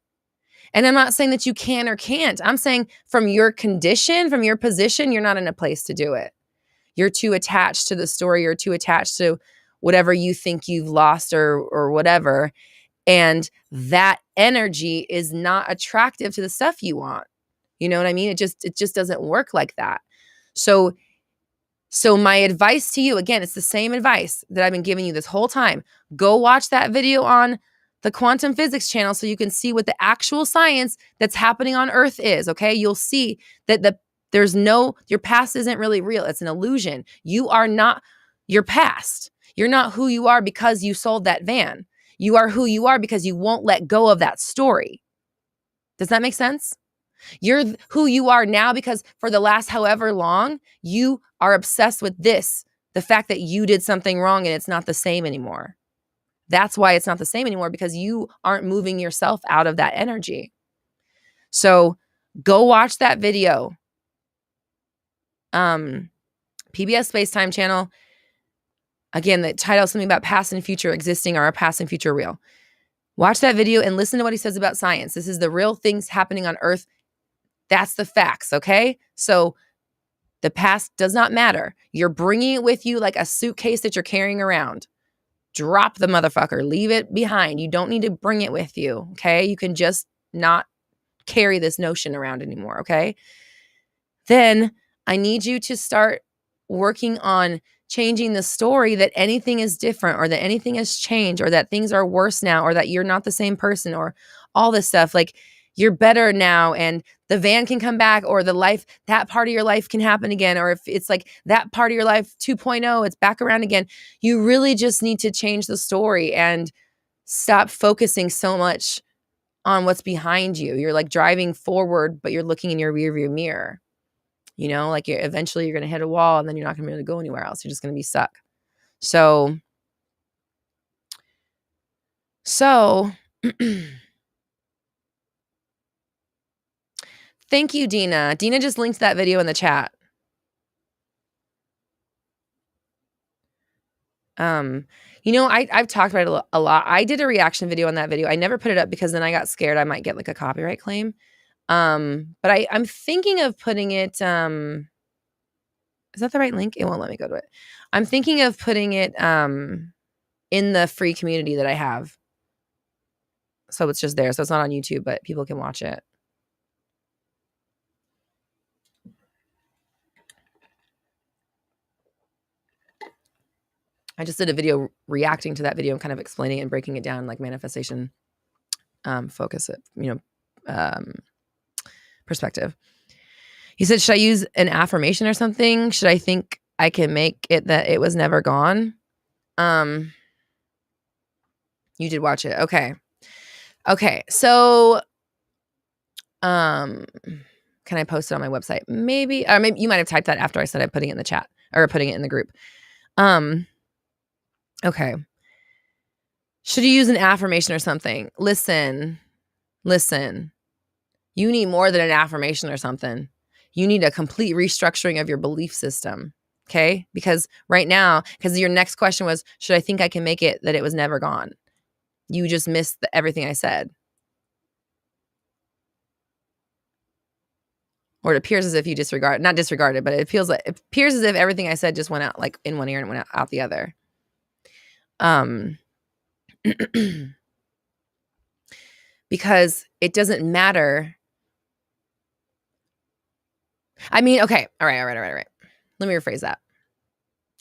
And I'm not saying that you can or can't. I'm saying from your condition, from your position, you're not in a place to do it. You're too attached to the story. You're too attached to whatever you think you've lost or whatever. And that energy is not attractive to the stuff you want. You know what I mean? It just doesn't work like that. So my advice to you, again, it's the same advice that I've been giving you this whole time. Go watch that video on the quantum physics channel so you can see what the actual science that's happening on Earth is, okay? You'll see that your past isn't really real. It's an illusion. You are not your past. You're not who you are because you sold that van. You are who you are because you won't let go of that story. Does that make sense? You're who you are now because for the last however long, you are obsessed with this, the fact that you did something wrong and it's not the same anymore. That's why it's not the same anymore because you aren't moving yourself out of that energy. So go watch that video. PBS Spacetime channel. Again, the title is something about past and future existing or are past and future real. Watch that video and listen to what he says about science. This is the real things happening on Earth. That's the facts, okay? So the past does not matter. You're bringing it with you like a suitcase that you're carrying around. Drop the motherfucker. Leave it behind. You don't need to bring it with you, okay? You can just not carry this notion around anymore, okay? Then I need you to start working on changing the story that anything is different or that anything has changed or that things are worse now or that you're not the same person or all this stuff. Like you're better now and the van can come back or that part of your life can happen again. Or if it's like that part of your life 2.0, it's back around again. You really just need to change the story and stop focusing so much on what's behind you. You're like driving forward, but you're looking in your rearview mirror. You know, like eventually you're going to hit a wall and then you're not going to be able to go anywhere else. You're just going to be stuck. So thank you, Dina. Dina just linked that video in the chat. You know, I've talked about it a lot. I did a reaction video on that video. I never put it up because then I got scared I might get like a copyright claim. But I'm thinking of putting it, is that the right link? It won't let me go to it. I'm thinking of putting it, in the free community that I have. So it's just there. So it's not on YouTube, but people can watch it. I just did a video reacting to that video and kind of explaining it and breaking it down like manifestation, focus it, perspective. He said, should I use an affirmation or something? Should I think I can make it that it was never gone? You did watch it. Okay. So, can I post it on my website? Maybe you might have typed that after I said I'm putting it in the chat or putting it in the group. Okay. Should you use an affirmation or something? Listen. You need more than an affirmation or something. You need a complete restructuring of your belief system. Okay? Because right now, because your next question was, should I think I can make it that it was never gone? You just missed everything I said. Or it appears as if you not disregarded, but it appears as if everything I said just went out like in one ear and went out the other. Because it doesn't matter. I mean, okay. All right. Let me rephrase that.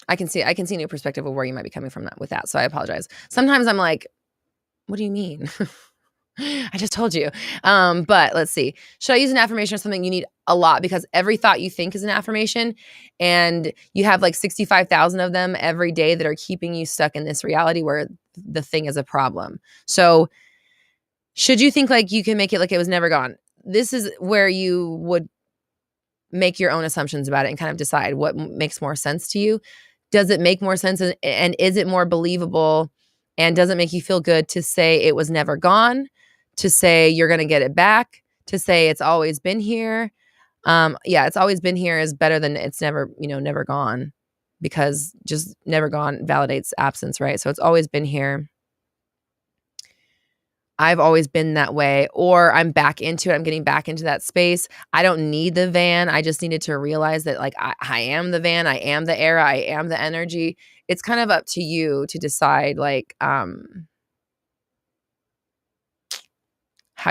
I can see a new perspective of where you might be coming from with that. So I apologize. Sometimes I'm like, what do you mean? I just told you. But let's see. Should I use an affirmation or something? You need a lot because every thought you think is an affirmation and you have like 65,000 of them every day that are keeping you stuck in this reality where the thing is a problem. So should you think like you can make it like it was never gone? This is where you would make your own assumptions about it and kind of decide what makes more sense to you. Does it make more sense and is it more believable? And does it make you feel good to say it was never gone? To say you're going to get it back? To say it's always been here? It's always been here is better than it's never gone, because just never gone validates absence, right? So it's always been here. I've always been that way, or I'm back into it. I'm getting back into that space. I don't need the van. I just needed to realize that like I am the van. I am the era. I am the energy. It's kind of up to you to decide like how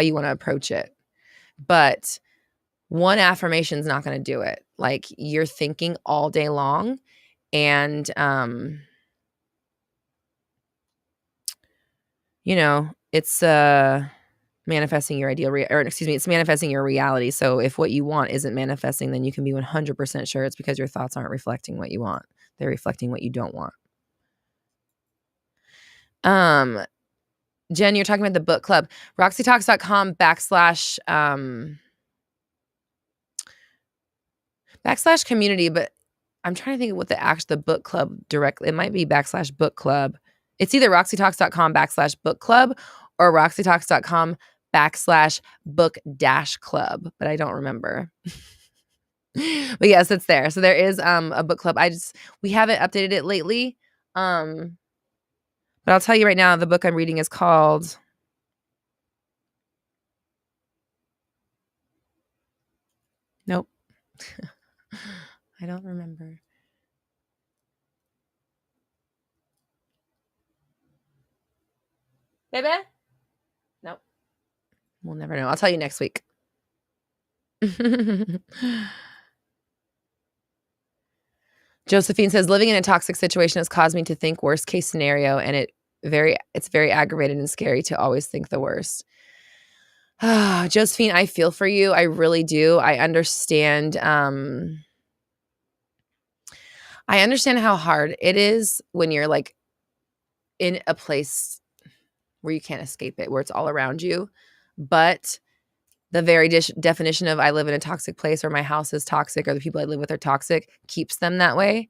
you want to approach it. But one affirmation is not going to do it. Like you're thinking all day long and it's manifesting your ideal it's manifesting your reality. So if what you want isn't manifesting, then you can be 100% sure it's because your thoughts aren't reflecting what you want. They're reflecting what you don't want. Jen, you're talking about the book club. RoxyTalks.com / community, but I'm trying to think of what the book club directly. It might be / book club. It's either RoxyTalks.com / book club or RoxyTalks.com / book - club, but I don't remember. But yes, it's there. So there is a book club. We haven't updated it lately. But I'll tell you right now, the book I'm reading is called Nope. I don't remember. Baby? Nope. We'll never know. I'll tell you next week. Josephine says, living in a toxic situation has caused me to think worst case scenario, and it's very aggravated and scary to always think the worst. Josephine, I feel for you. I really do. I understand. I understand how hard it is when you're like in a place where you can't escape it, where it's all around you. but the very definition of I live in a toxic place or my house is toxic or the people I live with are toxic keeps them that way.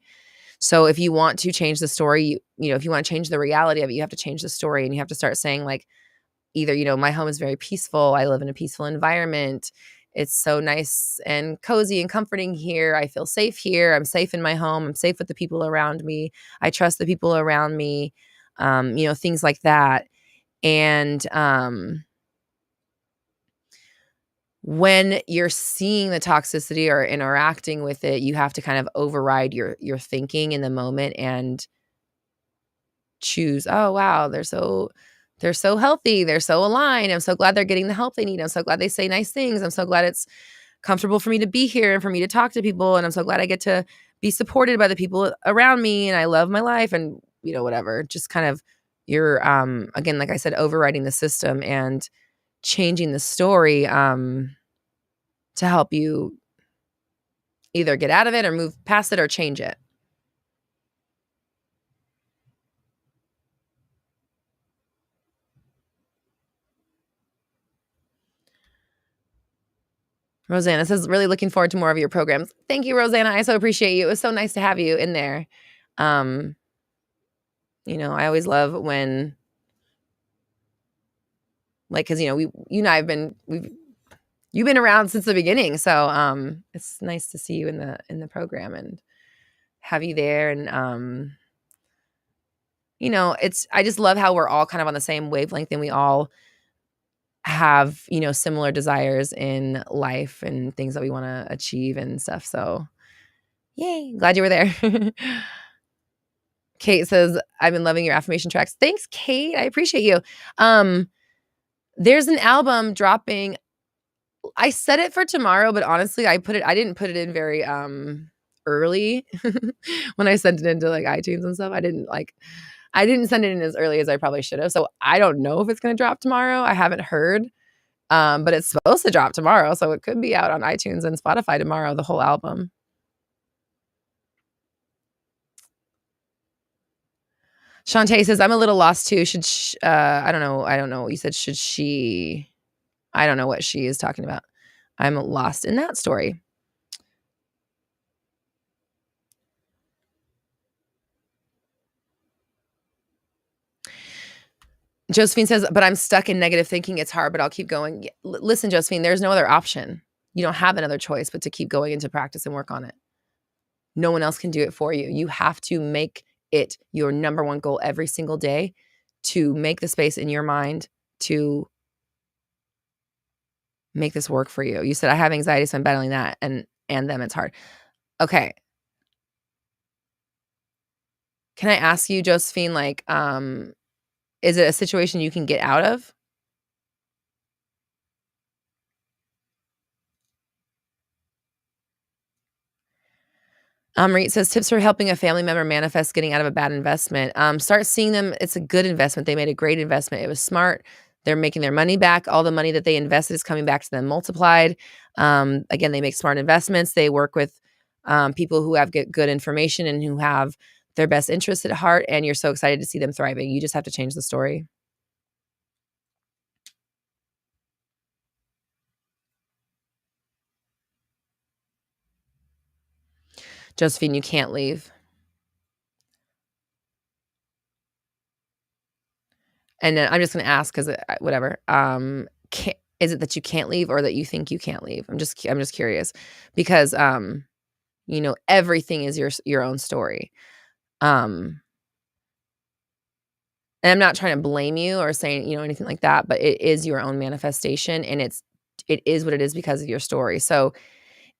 So if you want to change the story, if you want to change the reality of it, you have to change the story and you have to start saying like, either, my home is very peaceful. I live in a peaceful environment. It's so nice and cozy and comforting here. I feel safe here. I'm safe in my home. I'm safe with the people around me. I trust the people around me. Things like that. And when you're seeing the toxicity or interacting with it, you have to kind of override your thinking in the moment and choose, oh wow, they're so healthy, they're so aligned, I'm so glad they're getting the help they need, I'm so glad they say nice things, I'm so glad it's comfortable for me to be here and for me to talk to people, and I'm so glad I get to be supported by the people around me, and I love my life, and whatever. Just kind of you're again, like I said, overriding the system and changing the story to help you either get out of it or move past it or change it. Rosanna says, really looking forward to more of your programs. Thank you, Rosanna. I so appreciate you. It was so nice to have you in there. I always love when, like, cause you and I have you've been around since the beginning. So, it's nice to see you in the program and have you there. And, I just love how we're all kind of on the same wavelength and we all have, similar desires in life and things that we want to achieve and stuff. So yay, glad you were there. Kate says, I've been loving your affirmation tracks. Thanks, Kate. I appreciate you. There's an album dropping. I set it for tomorrow, but honestly, I didn't put it in very early when I sent it into like iTunes and stuff. I didn't send it in as early as I probably should have. So I don't know if it's going to drop tomorrow. I haven't heard. But it's supposed to drop tomorrow. So it could be out on iTunes and Spotify tomorrow, the whole album. Shantae says, I'm a little lost too. I don't know. You said, should she, I don't know what she is talking about. I'm lost in that story. Josephine says, but I'm stuck in negative thinking. It's hard, but I'll keep going. Listen, Josephine, there's no other option. You don't have another choice but to keep going into practice and work on it. No one else can do it for you. You have to make it your number one goal every single day to make the space in your mind to make this work for you. You said, I have anxiety, so I'm battling that, and them, it's hard. Okay. Can I ask you, Josephine, like, is it a situation you can get out of? Reet says, tips for helping a family member manifest getting out of a bad investment. Start seeing them. It's a good investment. They made a great investment. It was smart. They're making their money back. All the money that they invested is coming back to them multiplied. Again, they make smart investments. They work with people who have good information and who have their best interests at heart. And you're so excited to see them thriving. You just have to change the story. Josephine, you can't leave. And then I'm just going to ask because whatever. Is it that you can't leave or that you think you can't leave? I'm just curious because everything is your own story. And I'm not trying to blame you or saying anything like that, but it is your own manifestation, and it is what it is because of your story. So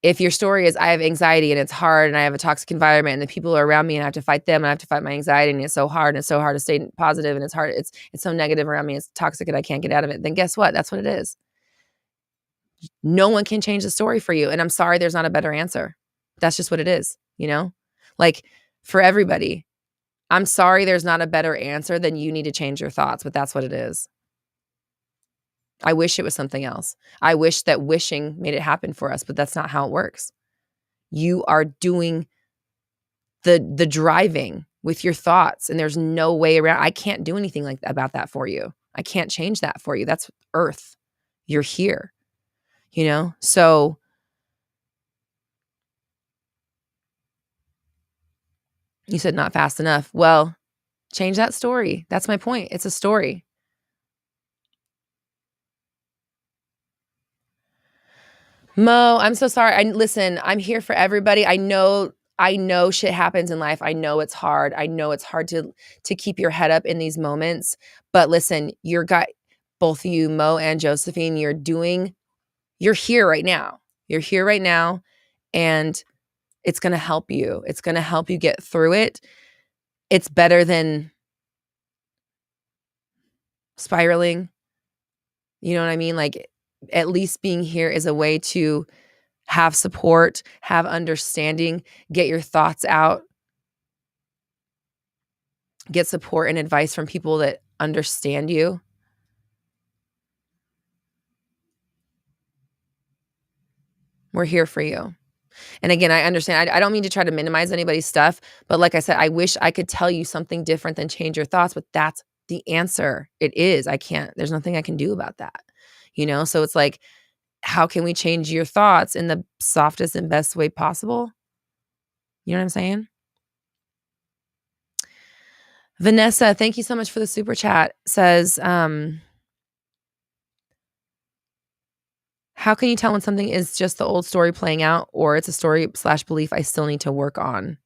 if your story is, I have anxiety and it's hard and I have a toxic environment and the people are around me and I have to fight them and I have to fight my anxiety and it's so hard and it's so hard to stay positive and it's hard, it's so negative around me, it's toxic and I can't get out of it, then guess what? That's what it is. No one can change the story for you. And I'm sorry, there's not a better answer. That's just what it is, like for everybody. I'm sorry, there's not a better answer than you need to change your thoughts, but that's what it is. I wish it was something else. I wish that wishing made it happen for us, but that's not how it works. You are doing the driving with your thoughts, and there's no way around. I can't do anything about that for you. I can't change that for you. That's earth. you're here, So you said not fast enough. Well, change that story. That's my point. It's a story. Mo, I'm so sorry. Listen, I'm here for everybody. I know shit happens in life. I know it's hard. I know it's hard to keep your head up in these moments. But listen, both of you, Mo and Josephine, you're here right now. You're here right now, and it's going to help you. It's going to help you get through it. It's better than spiraling. You know what I mean? Like, at least being here is a way to have support, have understanding, get your thoughts out, get support and advice from people that understand you. We're here for you. And again, I understand. I don't mean to try to minimize anybody's stuff, but like I said, I wish I could tell you something different than change your thoughts, but that's the answer. It is. There's nothing I can do about that. So it's like, how can we change your thoughts in the softest and best way possible? You know what I'm saying? Vanessa, thank you so much for the super chat. Says, how can you tell when something is just the old story playing out or it's a story/belief I still need to work on?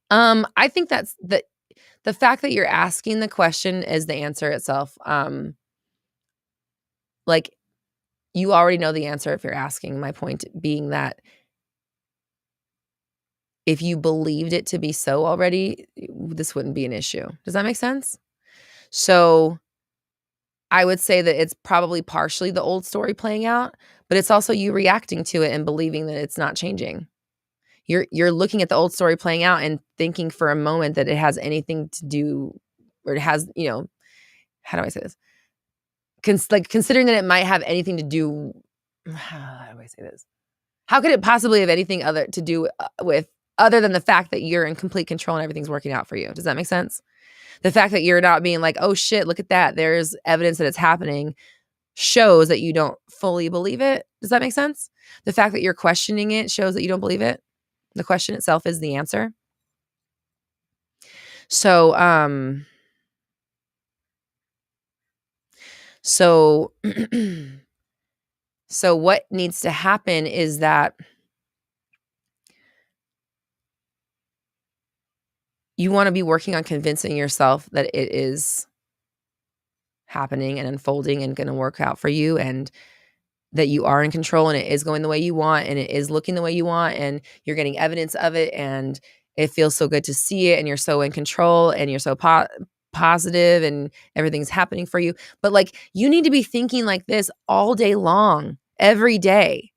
I think that's the fact that you're asking the question is the answer itself. Like, you already know the answer if you're asking. My point being that if you believed it to be so already, this wouldn't be an issue. Does that make sense? So I would say that it's probably partially the old story playing out, but it's also you reacting to it and believing that it's not changing. You're looking at the old story playing out and thinking for a moment that it has anything to do, or it has, how do I say this? Considering that it might have anything to do, how do I say this? How could it possibly have anything other to do with other than the fact that you're in complete control and everything's working out for you? Does that make sense? The fact that you're not being like, oh shit, look at that. There's evidence that it's happening shows that you don't fully believe it. Does that make sense? The fact that you're questioning it shows that you don't believe it. The question itself is the answer. So, so what needs to happen is that you want to be working on convincing yourself that it is happening and unfolding and going to work out for you, and that you are in control and it is going the way you want and it is looking the way you want and you're getting evidence of it and it feels so good to see it and you're so in control and you're so positive and everything's happening for you. But like, you need to be thinking like this all day long, every day.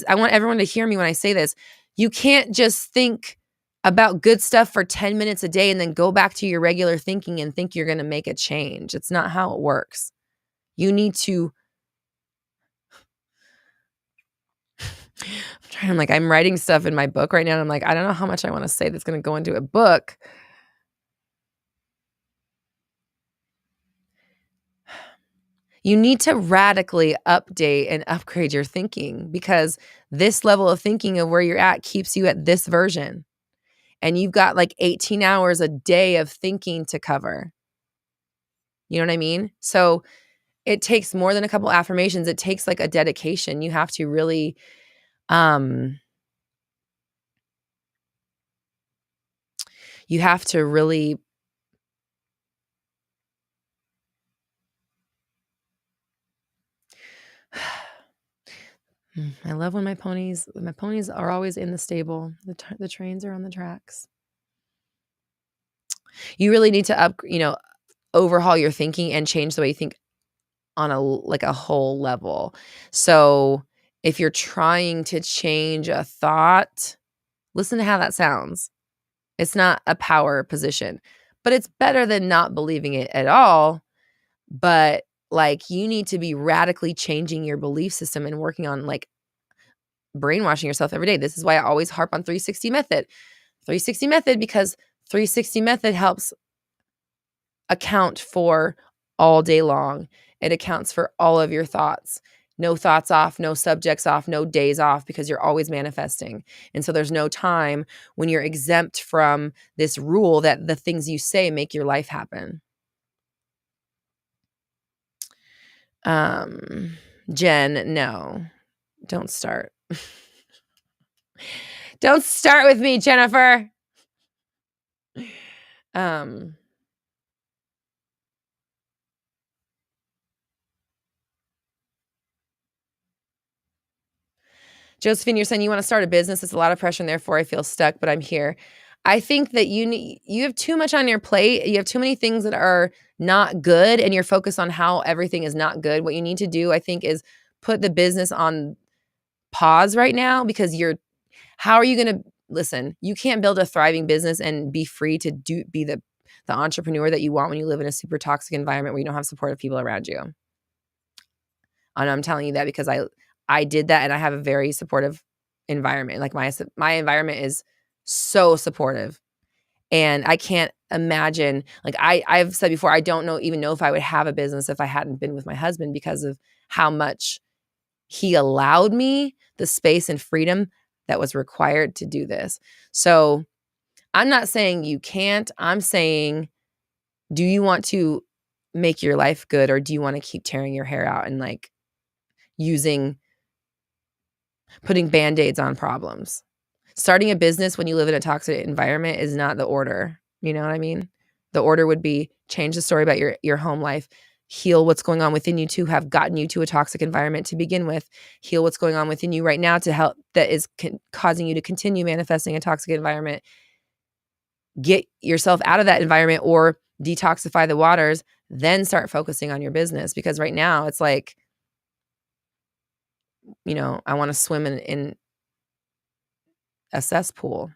I want everyone to hear me when I say this. You can't just think about good stuff for 10 minutes a day and then go back to your regular thinking and think you're going to make a change. It's not how it works. You need to I'm writing stuff in my book right now. And I'm like, I don't know how much I want to say that's going to go into a book. You need to radically update and upgrade your thinking, because this level of thinking of where you're at keeps you at this version. And you've got like 18 hours a day of thinking to cover. You know what I mean? So it takes more than a couple affirmations. It takes like a dedication. You have to really, I love when my ponies are always in the stable. The trains are on the tracks. You really need to overhaul your thinking and change the way you think on a whole level. So if you're trying to change a thought, listen to how that sounds. It's not a power position, but it's better than not believing it at all. But like, you need to be radically changing your belief system and working on like brainwashing yourself every day. This is why I always harp on 360 method. 360 method, because 360 method helps account for all day long. It accounts for all of your thoughts. No thoughts off, no subjects off, no days off, because you're always manifesting. And so there's no time when you're exempt from this rule that the things you say make your life happen. Jen, no, don't start. Don't start with me, Jennifer. Josephine, you're saying you want to start a business. It's a lot of pressure and therefore I feel stuck, but I'm here. I think that you have too much on your plate. You have too many things that are not good and you're focused on how everything is not good. What you need to do, I think, is put the business on pause right now, because how are you going to listen? You can't build a thriving business and be free to be the entrepreneur that you want when you live in a super toxic environment where you don't have supportive people around you. And I'm telling you that because I did that and I have a very supportive environment. Like my environment is so supportive. And I can't imagine, like I've said before, I don't even know if I would have a business if I hadn't been with my husband, because of how much he allowed me the space and freedom that was required to do this. So I'm not saying you can't. I'm saying, do you want to make your life good, or do you want to keep tearing your hair out and like putting Band-Aids on problems? Starting a business when you live in a toxic environment is not the order. You know what I mean? The order would be change the story about your home life, heal what's going on within you to have gotten you to a toxic environment to begin with, heal what's going on within you right now to help that is causing you to continue manifesting a toxic environment, get yourself out of that environment or detoxify the waters, then start focusing on your business. Because right now it's like, I want to swim in a cesspool.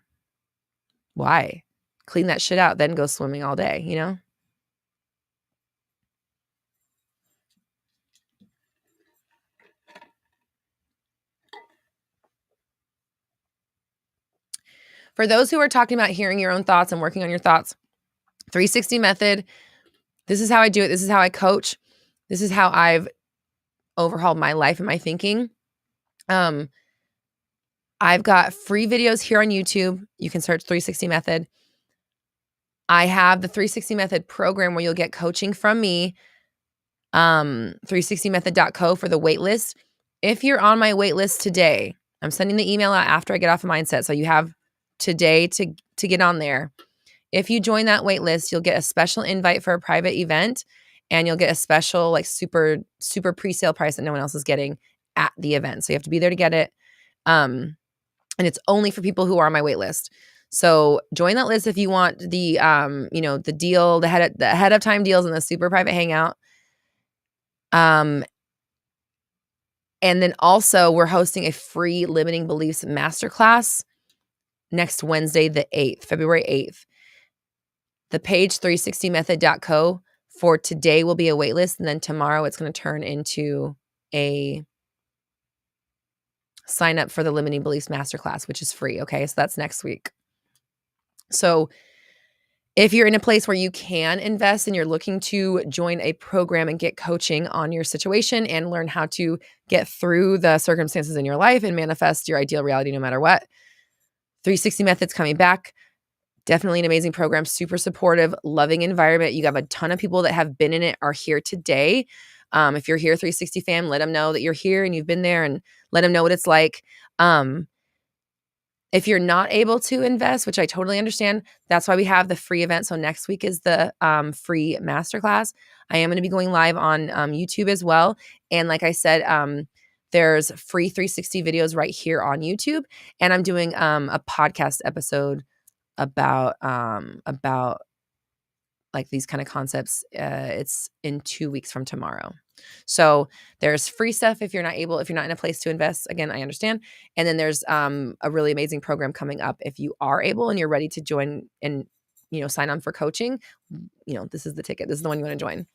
Why? Clean that shit out, then go swimming all day, For those who are talking about hearing your own thoughts and working on your thoughts, 360 method, this is how I do it. This is how I coach. This is how I've overhauled my life and my thinking. I've got free videos here on YouTube. You can search 360 method. I have the 360 method program where you'll get coaching from me. 360method.co for the wait list. If you're on my wait list today, I'm sending the email out after I get off of Mindset. So you have today to get on there. If you join that wait list, you'll get a special invite for a private event, and you'll get a special like super, super pre-sale price that no one else is getting at the event. So you have to be there to get it. And it's only for people who are on my wait list. So join that list if you want the, the deal, the ahead of time deals and the super private hangout. And then also we're hosting a free limiting beliefs masterclass next Wednesday, February 8th. The page 360method.co for today will be a waitlist. And then tomorrow it's going to turn into a sign up for the limiting beliefs masterclass, which is free. Okay. So that's next week. So if you're in a place where you can invest and you're looking to join a program and get coaching on your situation and learn how to get through the circumstances in your life and manifest your ideal reality no matter what, 360 Method's coming back. Definitely an amazing program, super supportive, loving environment. You have a ton of people that have been in it are here today. If you're here, 360 fam, let them know that you're here and you've been there, and let them know what it's like. If you're not able to invest, which I totally understand, that's why we have the free event. So next week is the free masterclass. I am going to be going live on YouTube as well. And like I said, there's free 360 videos right here on YouTube. And I'm doing a podcast episode about like these kind of concepts. It's in 2 weeks from tomorrow. So there's free stuff if you're not in a place to invest. Again, I understand. And then there's a really amazing program coming up if you are able and you're ready to join and sign on for coaching. This is the ticket. This is the one you want to join.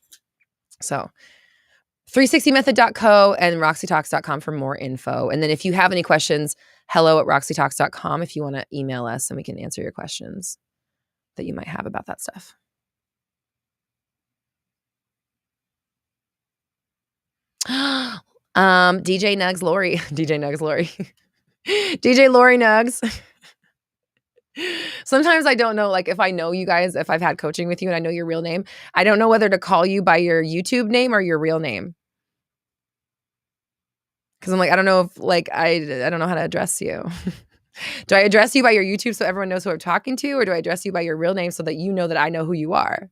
So 360method.co and roxytalks.com for more info. And then if you have any questions, hello@roxytalks.com if you want to email us and we can answer your questions that you might have about that stuff. DJ Nugs Lori. DJ Nugs Lori. DJ Lori Nugs. Sometimes I don't know, like, if I know you guys, if I've had coaching with you and I know your real name, I don't know whether to call you by your YouTube name or your real name. Because I'm like, I don't know if, like, I don't know how to address you. Do I address you by your YouTube so everyone knows who I'm talking to, or do I address you by your real name so that you know that I know who you are?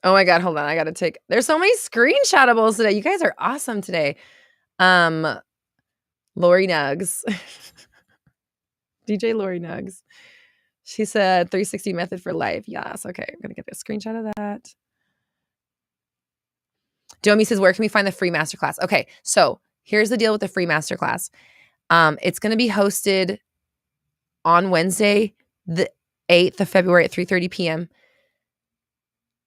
Oh my God, hold on. I gotta take, there's so many screenshotables today. You guys are awesome today. Lori Nugs. DJ Lori Nugs. She said 360 method for life. Yes. Okay. I'm gonna get a screenshot of that. Domi says, where can we find the free masterclass? Okay, so here's the deal with the free masterclass. It's gonna be hosted on Wednesday, the 8th of February at 3:30 p.m.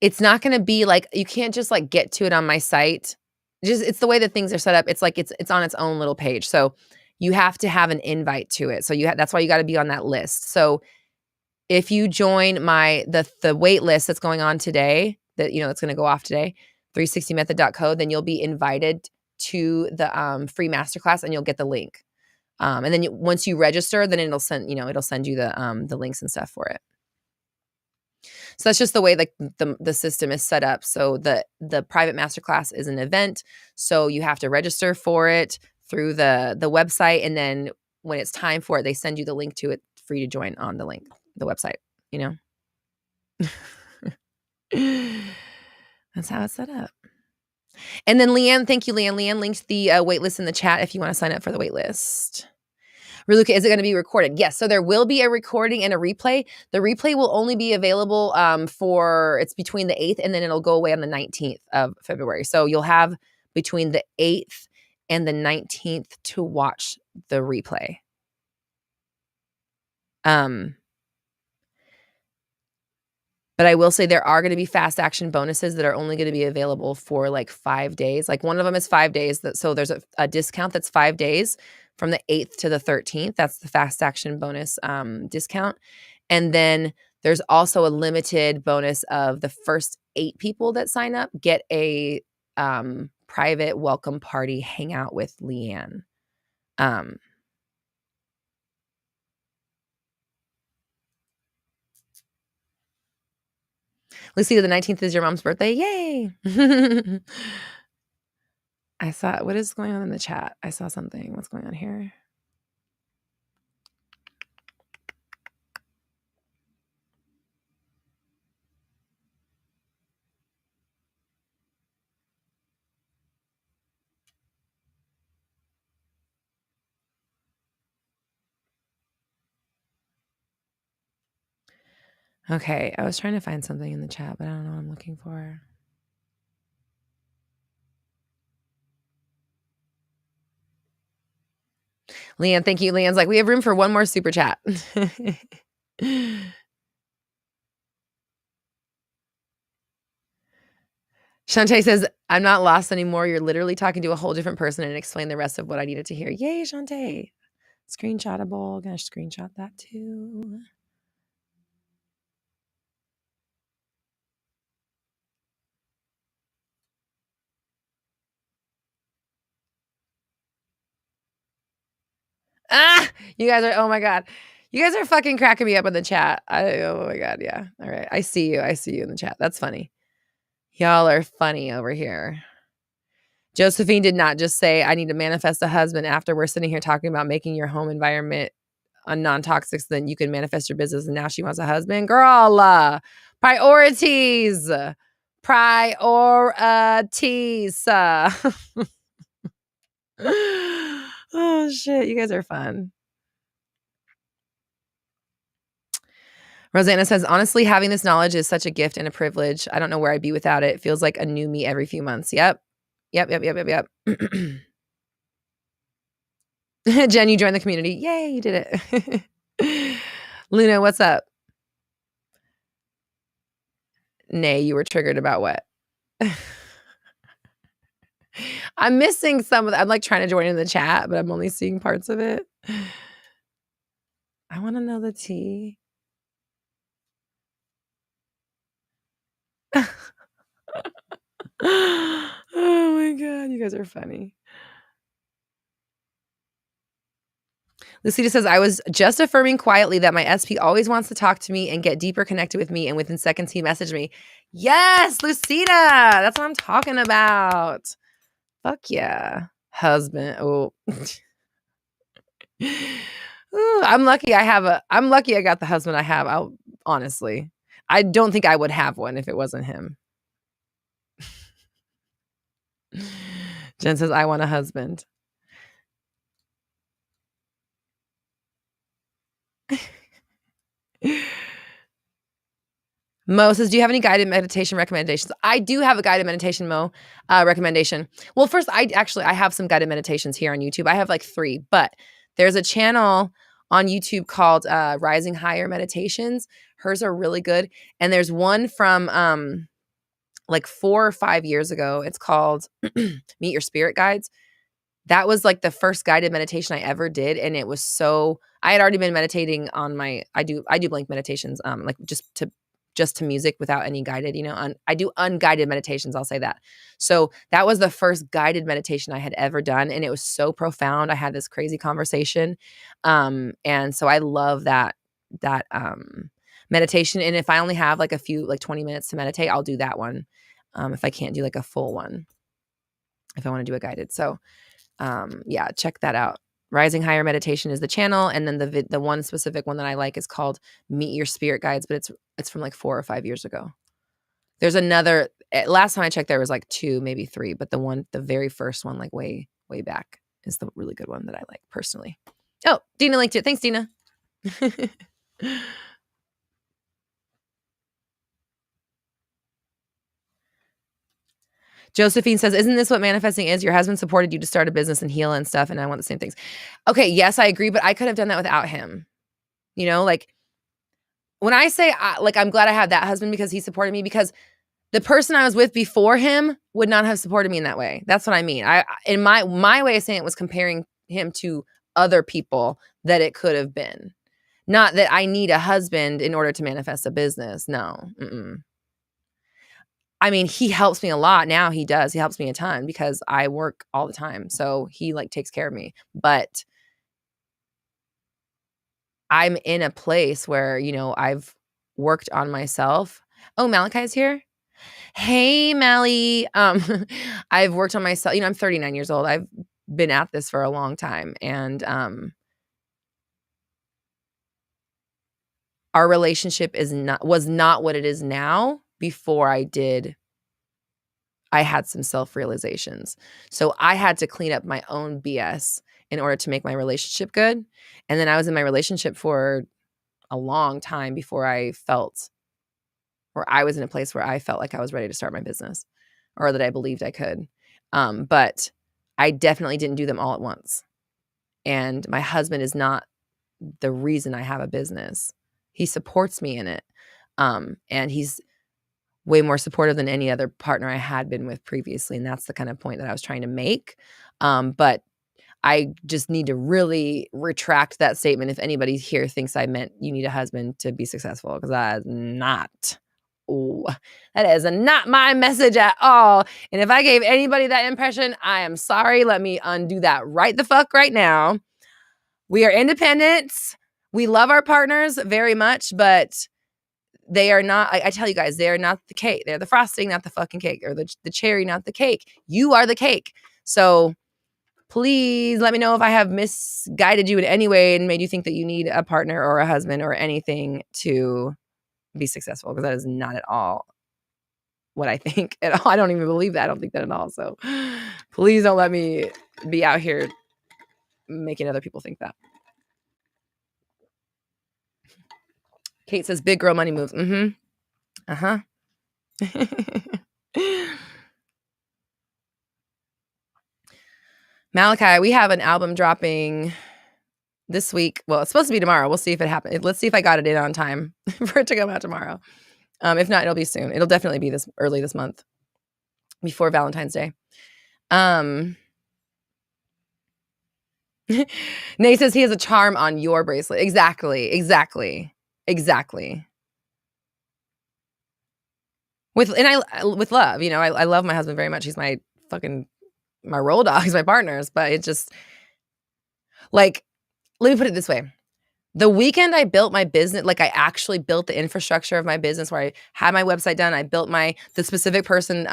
It's not going to be like, you can't just like get to it on my site. It's the way that things are set up. It's like, it's on its own little page. So you have to have an invite to it. So that's why you got to be on that list. So if you join the wait list that's going on today, that, it's going to go off today, 360method.co, then you'll be invited to the free masterclass and you'll get the link. And then once you register, then it'll send you the links and stuff for it. So that's just the way like the system is set up. So the private masterclass is an event. So you have to register for it through the website. And then when it's time for it, they send you the link to it for you to join on the website, That's how it's set up. And then Leanne, thank you, Leanne. Leanne linked the waitlist in the chat if you want to sign up for the waitlist. Reluka, is it going to be recorded? Yes. So there will be a recording and a replay. The replay will only be available it's between the 8th and then it'll go away on the 19th of February. So you'll have between the 8th and the 19th to watch the replay. But I will say there are going to be fast action bonuses that are only going to be available for like 5 days. Like one of them is 5 days. So there's a discount that's 5 days from the 8th to the 13th. That's the fast action bonus discount. And then there's also a limited bonus of the first 8 people that sign up get a private welcome party hangout with Leanne. Lucy, the 19th is your mom's birthday. Yay! I saw, what is going on in the chat? I saw something. What's going on here? Okay, I was trying to find something in the chat, but I don't know what I'm looking for. Leanne, thank you. Leanne's like, we have room for one more super chat. Shantae says, I'm not lost anymore. You're literally talking to a whole different person and explain the rest of what I needed to hear. Yay, Shantae. Screenshotable. Gonna screenshot that too. You guys are, oh my God. You guys are fucking cracking me up in the chat. Oh my God. Yeah. All right. I see you. I see you in the chat. That's funny. Y'all are funny over here. Josephine did not just say, I need to manifest a husband after we're sitting here talking about making your home environment a non-toxic so then you can manifest your business. And now she wants a husband. Girl, priorities. Priorities. Oh, shit. You guys are fun. Rosanna says, honestly, having this knowledge is such a gift and a privilege. I don't know where I'd be without it. It feels like a new me every few months. Yep. Jen, you joined the community. Yay, you did it. Luna, what's up? Nay, you were triggered about what? I'm missing some of that. I'm like trying to join in the chat, but I'm only seeing parts of it. I want to know the tea. Oh my God, you guys are funny. Lucita says, I was just affirming quietly that my SP always wants to talk to me and get deeper connected with me. And within seconds, he messaged me. Yes, Lucita. That's what I'm talking about. Fuck yeah. Husband. Oh. Ooh, I'm lucky I got the husband I have. Honestly, I don't think I would have one if it wasn't him. Jen says, I want a husband. Mo says, do you have any guided meditation recommendations? I do have a guided meditation, Mo, recommendation. Well, first, I have some guided meditations here on YouTube. I have like 3, but there's a channel on YouTube called Rising Higher Meditations. Hers are really good. And there's one from like 4 or 5 years ago. It's called Meet Your Spirit Guides. That was like the first guided meditation I ever did. And it was I had already been meditating on I do blank meditations, like just to music without any guided, I do unguided meditations. I'll say that. So that was the first guided meditation I had ever done. And it was so profound. I had this crazy conversation. And so I love that meditation. And if I only have like 20 minutes to meditate, I'll do that one. If I can't do like a full one, if I want to do a guided. So yeah, check that out. Rising Higher Meditation is the channel, and then the one specific one that I like is called Meet Your Spirit Guides, but it's from like 4 or 5 years ago. There's another. Last time I checked, there was like 2, maybe 3, but the very first one, like way back, is the really good one that I like personally. Oh, Dina linked it. Thanks, Dina. Josephine says, isn't this what manifesting is? Your husband supported you to start a business and heal and stuff, and I want the same things. Okay, yes, I agree, but I could have done that without him. Like when I say, I'm glad I had that husband because he supported me, because the person I was with before him would not have supported me in that way. That's what I mean. In my way of saying it was comparing him to other people that it could have been. Not that I need a husband in order to manifest a business. No. Mm-mm. I mean, he helps me a lot now. He does. He helps me a ton because I work all the time. So he takes care of me. But I'm in a place where, I've worked on myself. Oh, Malachi's here. Hey, Mally. I've worked on myself. I'm 39 years old. I've been at this for a long time. And our relationship was not what it is now before I had some self-realizations. So I had to clean up my own BS in order to make my relationship good. And then I was in my relationship for a long time before I was in a place where I felt like I was ready to start my business, or that I believed I could. But I definitely didn't do them all at once. And my husband is not the reason I have a business. He supports me in it. And he's way more supportive than any other partner I had been with previously. And that's the kind of point that I was trying to make. But I just need to really retract that statement if anybody here thinks I meant you need a husband to be successful, because that is not. Oh, that is not my message at all. And if I gave anybody that impression, I am sorry. Let me undo that right the fuck right now. We are independent. We love our partners very much, but they are not, I tell you guys, they are not the cake. They're the frosting, not the fucking cake, or the cherry, not the cake. You are the cake. So please let me know if I have misguided you in any way and made you think that you need a partner or a husband or anything to be successful, because that is not at all what I think at all. I don't even believe that. I don't think that at all. So please don't let me be out here making other people think that. Kate says, big girl money moves. Mm-hmm. Uh-huh. Malachi, we have an album dropping this week. Well, it's supposed to be tomorrow. We'll see if it happens. Let's see if I got it in on time for it to come out tomorrow. If not, it'll be soon. It'll definitely be early this month, before Valentine's Day. Nay says he has a charm on your bracelet. Exactly. Wait, with love, I love my husband very much. He's my roll dog. He's my partners, but it just like, let me put it this way. The weekend I built my business, like I actually built the infrastructure of my business where I had my website done. I built the specific person.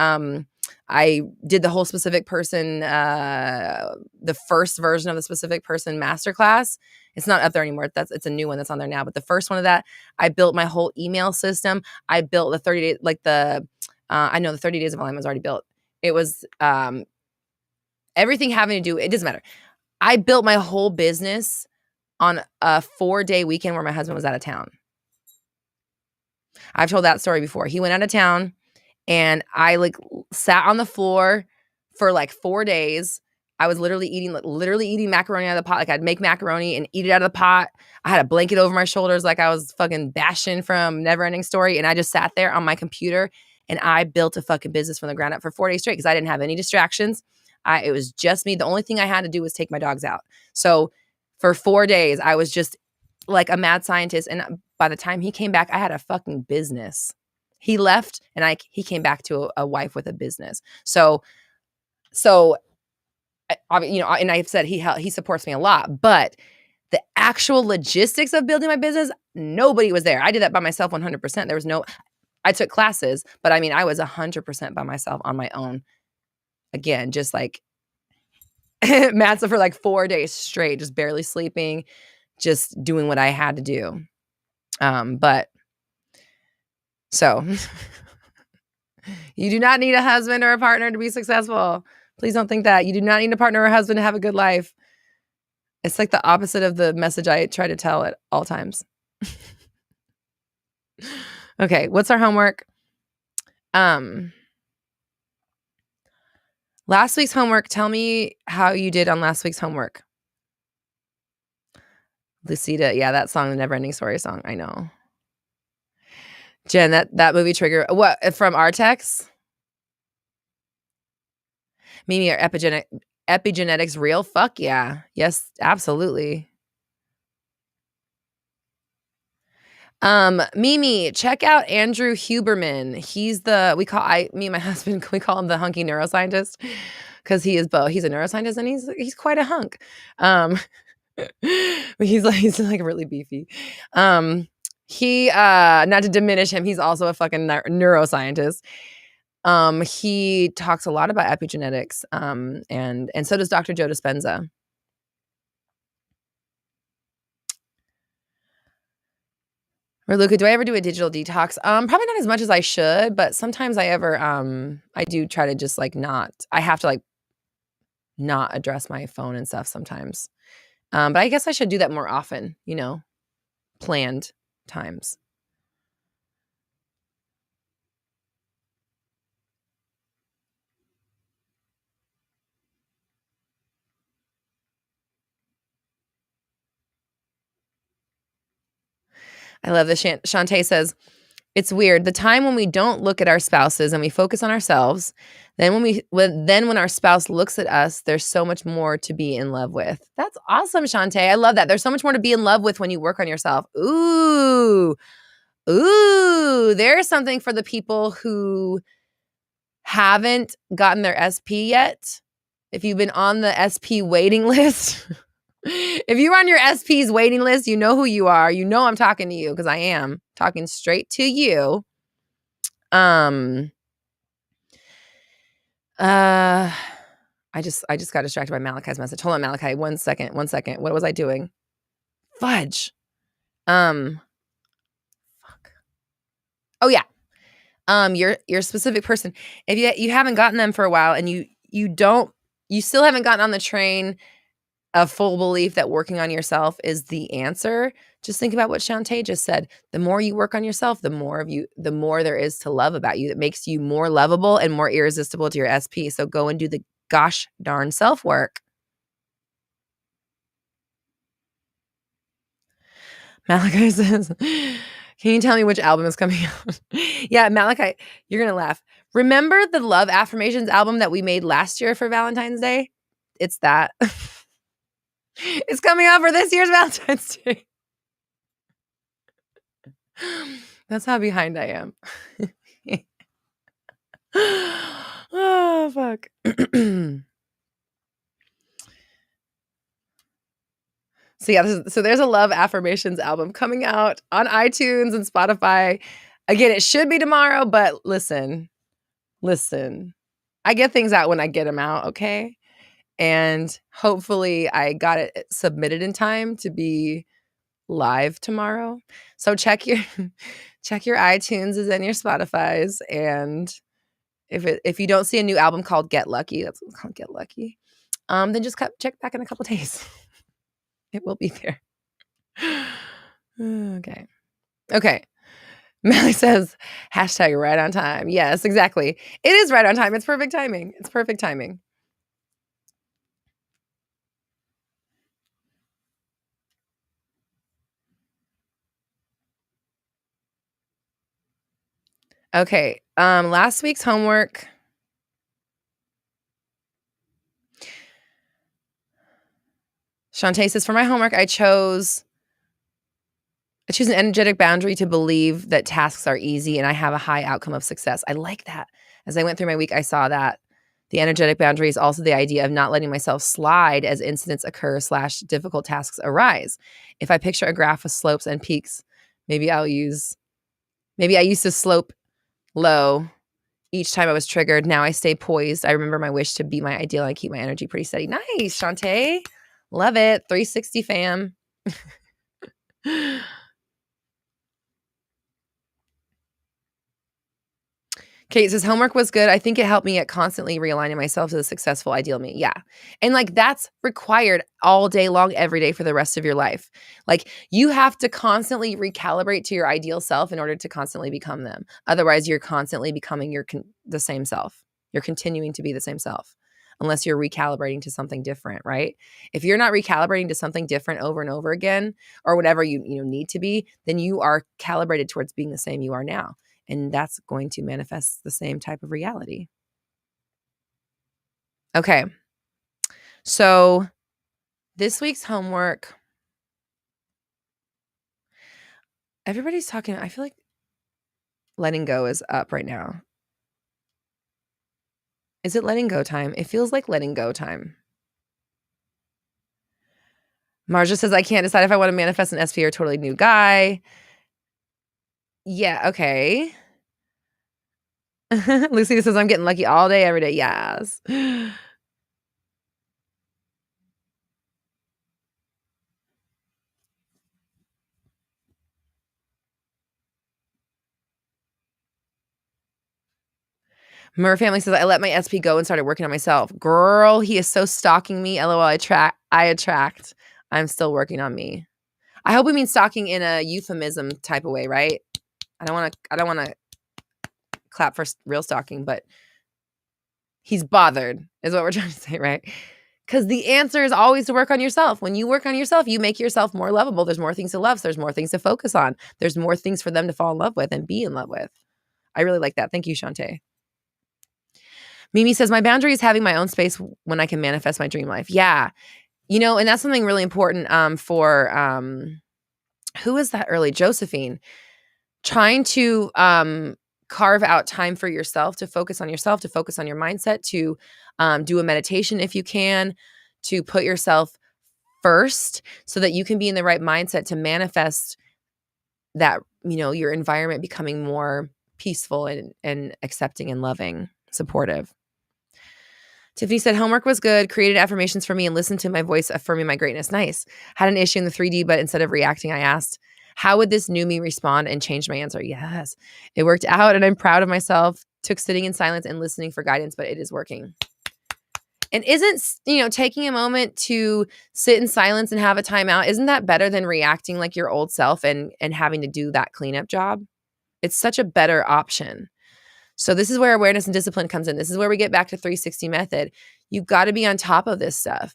I did the whole specific person, the first version of the specific person masterclass. It's not up there anymore. It's a new one that's on there now. But the first one of that, I built my whole email system. I built the 30 days, I know the 30 days of alignment was already built. It was everything having to do, it doesn't matter. I built my whole business on a 4-day weekend where my husband was out of town. I've told that story before. He went out of town and I sat on the floor for 4 days. I was literally eating macaroni out of the pot. I'd make macaroni and eat it out of the pot. I had a blanket over my shoulders like I was fucking Bastion from Neverending Story. And I just sat there on my computer and I built a fucking business from the ground up for 4 days straight because I didn't have any distractions. It was just me. The only thing I had to do was take my dogs out. So for 4 days, I was just like a mad scientist. And by the time he came back, I had a fucking business. He left and he came back to a wife with a business. So and I've said he supports me a lot, but the actual logistics of building my business, nobody was there. I did that by myself 100%. I took classes, but I mean, I was 100% by myself on my own. Again, just like Matza for 4 days straight, just barely sleeping, just doing what I had to do. But so you do not need a husband or a partner to be successful. Please don't think that. You do not need a partner or a husband to have a good life. It's like the opposite of the message I try to tell at all times. Okay, what's our homework? Last week's homework, tell me how you did on last week's homework. Lucida, yeah, that song, the Neverending Story song, I know. Jen, that movie trigger, what, from Artex? Mimi, are epigenetics real? Fuck yeah. Yes, absolutely. Mimi, check out Andrew Huberman. He's me and my husband, we call him the hunky neuroscientist because he is both. He's a neuroscientist and he's quite a hunk. He's really beefy. He not to diminish him, he's also a fucking neuroscientist. He talks a lot about epigenetics. And so does Dr. Joe Dispenza. Or Luca, do I ever do a digital detox? Probably not as much as I should, but sometimes I do try to just I have to not address my phone and stuff sometimes. But I guess I should do that more often, planned times. I love this. Shantae says, it's weird. The time when we don't look at our spouses and we focus on ourselves, then when our spouse looks at us, there's so much more to be in love with. That's awesome, Shantae. I love that. There's so much more to be in love with when you work on yourself. Ooh, there's something for the people who haven't gotten their SP yet. If you've been on the SP waiting list, if you're on your SP's waiting list, you know who you are. You know I'm talking to you because I am talking straight to you. I just got distracted by Malachi's message. Hold on, Malachi. One second. What was I doing? Fudge. Fuck. Oh yeah. Your specific person. If you haven't gotten them for a while and you still haven't gotten on the train of full belief that working on yourself is the answer, just think about what Shantae just said. The more you work on yourself, the more there is to love about you. That makes you more lovable and more irresistible to your SP. So go and do the gosh darn self-work. Malachi says, can you tell me which album is coming out? Yeah, Malachi, you're going to laugh. Remember the Love Affirmations album that we made last year for Valentine's Day? It's that. It's coming out for this year's Valentine's Day. That's how behind I am. Oh, fuck. So yeah, so there's a love affirmations album coming out on iTunes and Spotify. Again, it should be tomorrow, but listen. I get things out when I get them out, okay? And hopefully I got it submitted in time to be live tomorrow. So check your check your iTunes and your Spotify's, and if you don't see a new album called Get Lucky, that's what it's called, Get Lucky, then just check back in a couple days. It will be there. Okay. Melly says, hashtag right on time. Yes, exactly. It is right on time. It's perfect timing. It's perfect timing. Okay. Last week's homework. Shantae says, for my homework, I choose an energetic boundary to believe that tasks are easy and I have a high outcome of success. I like that. As I went through my week, I saw that the energetic boundary is also the idea of not letting myself slide as incidents occur / difficult tasks arise. If I picture a graph with slopes and peaks, maybe I used to slope low each time I was triggered. Now I stay poised. I remember my wish to be my ideal and I keep my energy pretty steady. Nice, Shantae. Love it. 360 fam. Kate says, homework was good. I think it helped me at constantly realigning myself to the successful ideal me. Yeah. And like that's required all day long, every day for the rest of your life. Like you have to constantly recalibrate to your ideal self in order to constantly become them. Otherwise, you're constantly becoming the same self. You're continuing to be the same self unless you're recalibrating to something different, right? If you're not recalibrating to something different over and over again or whatever you need to be, then you are calibrated towards being the same you are now. And that's going to manifest the same type of reality. Okay. So this week's homework, everybody's talking. I feel like letting go is up right now. Is it letting go time? It feels like letting go time. Marja says, I can't decide if I want to manifest an SP or a totally new guy. Yeah, okay. Lucy says, I'm getting lucky all day, every day. Yes. Murr family says, I let my SP go and started working on myself. Girl, he is so stalking me. LOL, I attract. I'm still working on me. I hope we mean stalking in a euphemism type of way, right? I don't want to clap for real stalking, but he's bothered is what we're trying to say, right? Because the answer is always to work on yourself. When you work on yourself, you make yourself more lovable. There's more things to love. So there's more things to focus on. There's more things for them to fall in love with and be in love with. I really like that. Thank you, Shantae. Mimi says, my boundary is having my own space when I can manifest my dream life. Yeah. And that's something really important for, who is that early? Josephine. Trying to carve out time for yourself, to focus on yourself, to focus on your mindset, to do a meditation if you can, to put yourself first so that you can be in the right mindset to manifest that, your environment becoming more peaceful and accepting and loving, supportive. Tiffany said, homework was good, created affirmations for me and listened to my voice affirming my greatness. Nice. Had an issue in the 3D, but instead of reacting, I asked, how would this new me respond, and changed my answer? Yes, it worked out and I'm proud of myself. Took sitting in silence and listening for guidance, but it is working. And isn't, taking a moment to sit in silence and have a timeout, isn't that better than reacting like your old self and having to do that cleanup job? It's such a better option. So this is where awareness and discipline comes in. This is where we get back to 360 method. You've got to be on top of this stuff.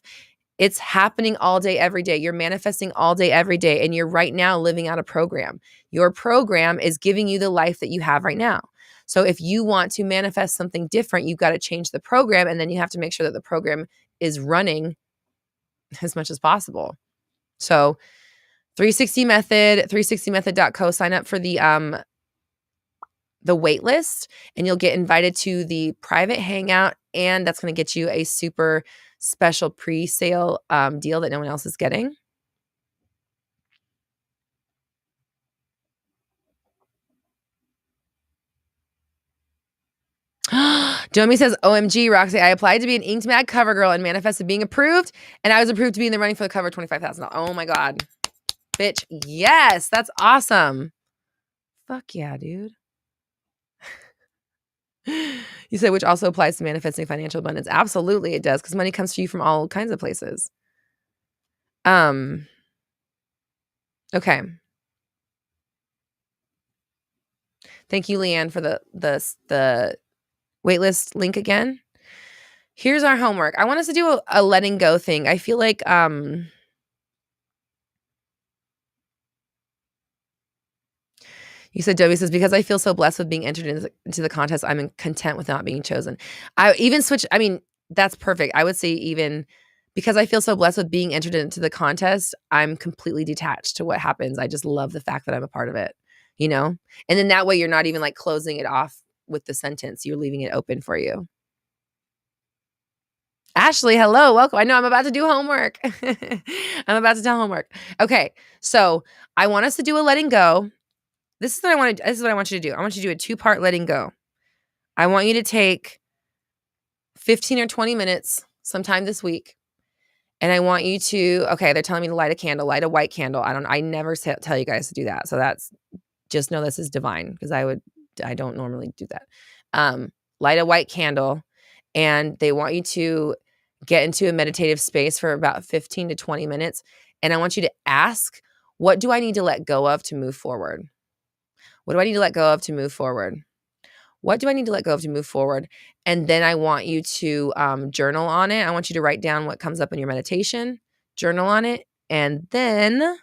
It's happening all day, every day. You're manifesting all day, every day. And you're right now living out a program. Your program is giving you the life that you have right now. So if you want to manifest something different, you've got to change the program. And then you have to make sure that the program is running as much as possible. So 360 method, 360method.co, sign up for the the wait list, and you'll get invited to the private hangout, and that's going to get you a super special pre-sale deal that no one else is getting. Jomi says, OMG, Roxy, I applied to be an Inked Mag cover girl and manifested being approved, and I was approved to be in the running for the cover, $25,000. Oh my God. Bitch, yes, that's awesome. Fuck yeah, dude. You said, which also applies to manifesting financial abundance. Absolutely, it does, because money comes to you from all kinds of places. Okay. Thank you, Leanne, for the waitlist link again. Here's our homework. I want us to do a letting go thing. I feel like you said, Dobie says, because I feel so blessed with being entered into the contest, I'm content with not being chosen. I even switch. I mean, that's perfect. I would say even because I feel so blessed with being entered into the contest, I'm completely detached to what happens. I just love the fact that I'm a part of it, you know? And then that way you're not even like closing it off with the sentence. You're leaving it open for you. Ashley, hello, welcome. I know I'm about to do homework. I'm about to tell homework. Okay, so I want us to do a letting go. This is what I want you to do. I want you to do a 2-part letting go. I want you to take 15 or 20 minutes sometime this week. And I want you to, okay, they're telling me to light a candle, light a white candle. I never tell you guys to do that. So just know this is divine, because I don't normally do that. Light a white candle, and they want you to get into a meditative space for about 15 to 20 minutes. And I want you to ask, what do I need to let go of to move forward? What do I need to let go of to move forward? What do I need to let go of to move forward? And then I want you to journal on it. I want you to write down what comes up in your meditation, journal on it, and then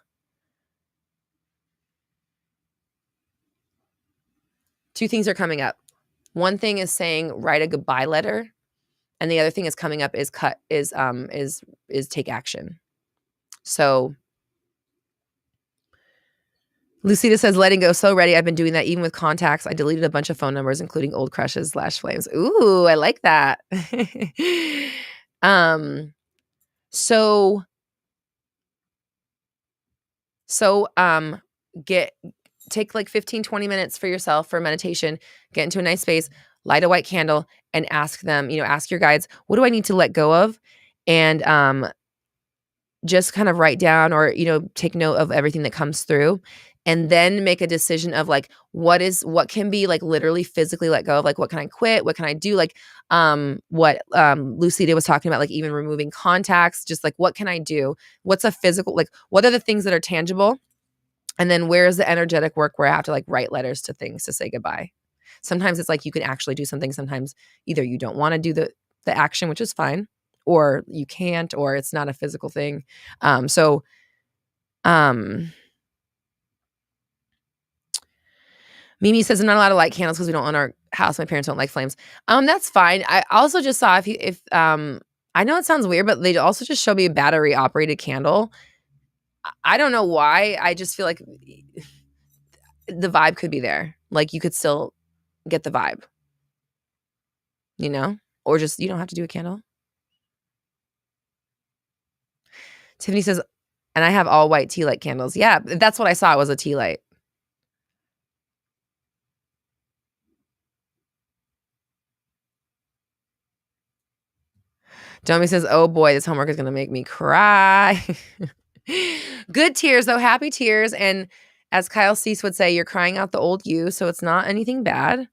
two things are coming up. One thing is saying write a goodbye letter, and the other thing is coming up is take action. So Lucita says, letting go, so ready. I've been doing that even with contacts. I deleted a bunch of phone numbers, including old crushes / flames. Ooh, I like that. Take like 15, 20 minutes for yourself for meditation, get into a nice space, light a white candle, and ask them, ask your guides, what do I need to let go of? And just kind of write down or, take note of everything that comes through, and then make a decision of like, what can be like literally physically let go of? Like, what can I quit? What can I do? Like, what Lucida was talking about, like even removing contacts, just like, what can I do? What's a physical, like, what are the things that are tangible? And then where's the energetic work where I have to like write letters to things to say goodbye? Sometimes it's like you can actually do something. Sometimes either you don't want to do the action, which is fine, or you can't, or it's not a physical thing. Mimi says, I'm not allowed to light candles because we don't own our house. My parents don't like flames. That's fine. I also just saw if I know it sounds weird, but they also just showed me a battery operated candle. I don't know why. I just feel like the vibe could be there. Like you could still get the vibe, or just, you don't have to do a candle. Tiffany says, and I have all white tea light candles. Yeah, that's what I saw. It was a tea light. Domi says, oh boy, this homework is going to make me cry. Good tears, though. Happy tears. And as Kyle Cease would say, you're crying out the old you, so it's not anything bad.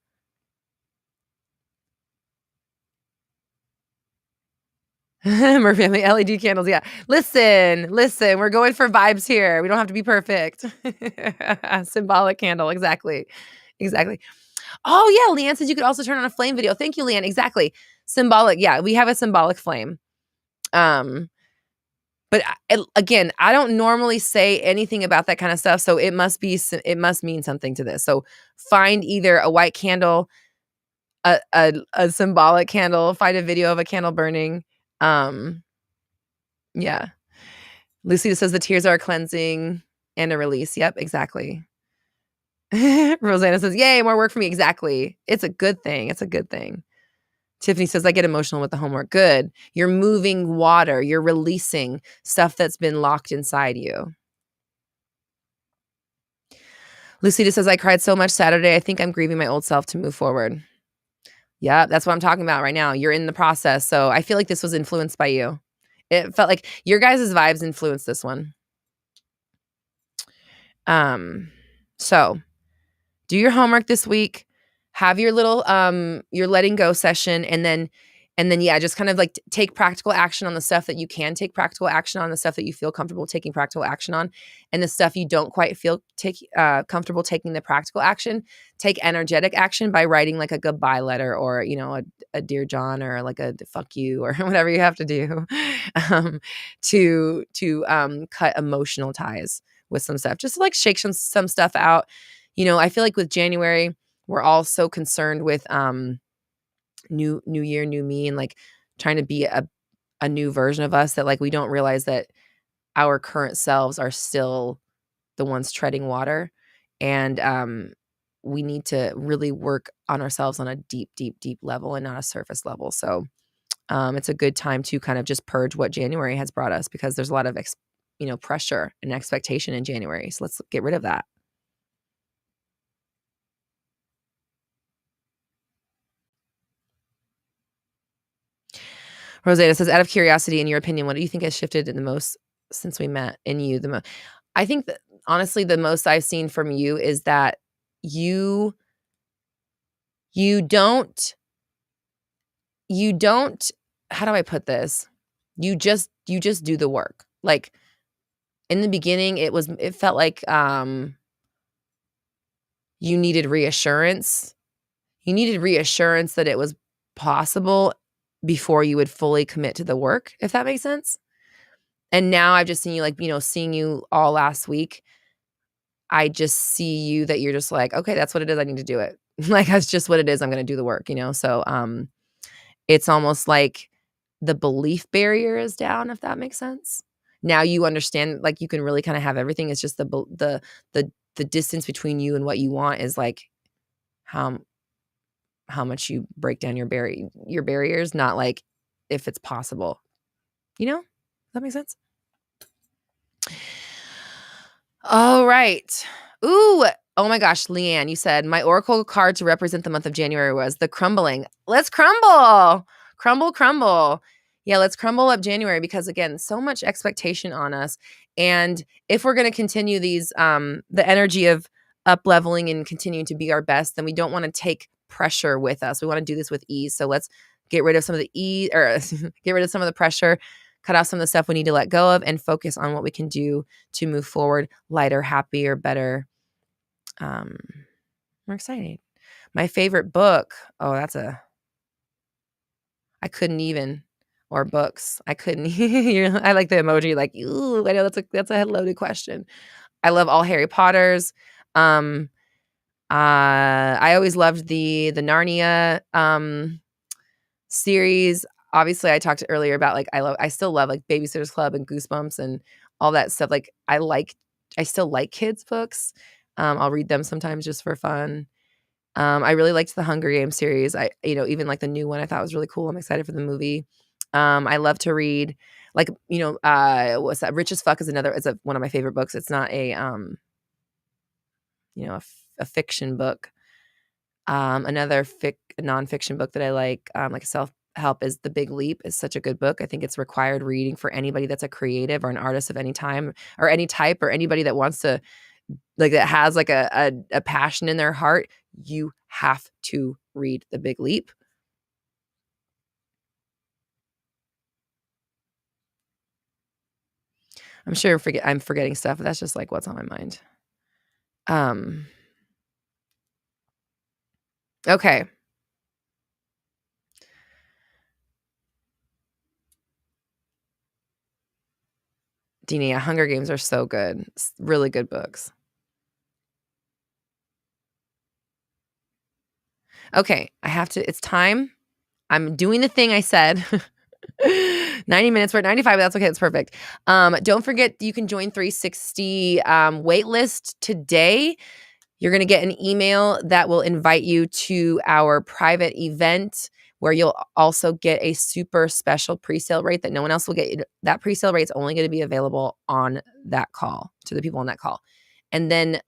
Murphy family LED candles. Yeah. Listen, we're going for vibes here. We don't have to be perfect. Symbolic candle. Exactly. Oh yeah. Leanne says you could also turn on a flame video. Thank you, Leanne. Exactly. Symbolic. Yeah. We have a symbolic flame. But again, I don't normally say anything about that kind of stuff. So it must mean something to this. So find either a white candle, a symbolic candle, find a video of a candle burning. Yeah. Lucida says the tears are a cleansing and a release. Yep, exactly. Rosanna says, yay, more work for me. Exactly. It's a good thing. It's a good thing. Tiffany says, I get emotional with the homework. Good. You're moving water. You're releasing stuff that's been locked inside you. Lucita says, I cried so much Saturday. I think I'm grieving my old self to move forward. Yeah, that's what I'm talking about right now. You're in the process. So I feel like this was influenced by you. It felt like your guys' vibes influenced this one. So do your homework this week. Have your little your letting go session, and then yeah, just kind of like take practical action on the stuff that you can take practical action on, the stuff that you feel comfortable taking practical action on, and the stuff you don't quite feel comfortable taking the practical action, take energetic action by writing like a goodbye letter, or a dear John, or like a fuck you, or whatever you have to do to cut emotional ties with some stuff, just to like shake some stuff out. I feel like with January, we're all so concerned with new year, new me, and like trying to be a new version of us, that like we don't realize that our current selves are still the ones treading water. And we need to really work on ourselves on a deep, deep, deep level, and not a surface level. So it's a good time to kind of just purge what January has brought us, because there's a lot of pressure and expectation in January. So let's get rid of that. Rosetta says, out of curiosity, in your opinion, what do you think has shifted the most since we met in you the most? I think that honestly, the most I've seen from you is that you don't, how do I put this? You just do the work. Like in the beginning, it felt like you needed reassurance. You needed reassurance that it was possible before you would fully commit to the work, if that makes sense. And now I've just seen you, like, seeing you all last week, I just see you that you're just like, okay, that's what it is. I need to do it. Like, that's just what it is. I'm going to do the work, So it's almost like the belief barrier is down, if that makes sense. Now you understand, like, you can really kind of have everything. It's just the distance between you and what you want is like how much you break down your barriers, not like if it's possible. Does that make sense? All right. Ooh. Oh my gosh, Leanne, you said my oracle card to represent the month of January was the crumbling. Let's crumble. Crumble, crumble. Yeah, let's crumble up January, because again, so much expectation on us. And if we're going to continue these, the energy of up leveling and continuing to be our best, then we don't want to take pressure with us. We want to do this with ease. So let's get rid of some of the ease, or get rid of some of the pressure, cut off some of the stuff we need to let go of, and focus on what we can do to move forward lighter, happier, better. We're excited. My favorite book. Oh, I couldn't even, or books. I couldn't. I like the emoji, like, ooh, I know that's a loaded question. I love all Harry Potters. I always loved the Narnia series. Obviously, I talked earlier about, like, I still love like Babysitter's Club and Goosebumps and all that stuff. Like, I still like kids books. I'll read them sometimes just for fun. I really liked the Hunger Games series. Even like the new one I thought was really cool. I'm excited for the movie. I love to read, like, what's that? Rich as Fuck is one of my favorite books. It's not a a fiction book. Another nonfiction book that I like a self-help, is The Big Leap. Is such a good book. I think it's required reading for anybody that's a creative or an artist of any time or any type, or anybody that wants to, like, that has like a passion in their heart. You have to read The Big Leap. I'm sure I'm forgetting stuff, but that's just like what's on my mind. Okay. Dina, Hunger Games are so good. Really good books. Okay, it's time. I'm doing the thing I said. 90 minutes. We're at 95. That's okay. That's perfect. Don't forget, you can join 360 waitlist today. You're going to get an email that will invite you to our private event where you'll also get a super special presale rate that no one else will get. That presale rate is only going to be available on that call to the people on that call. And then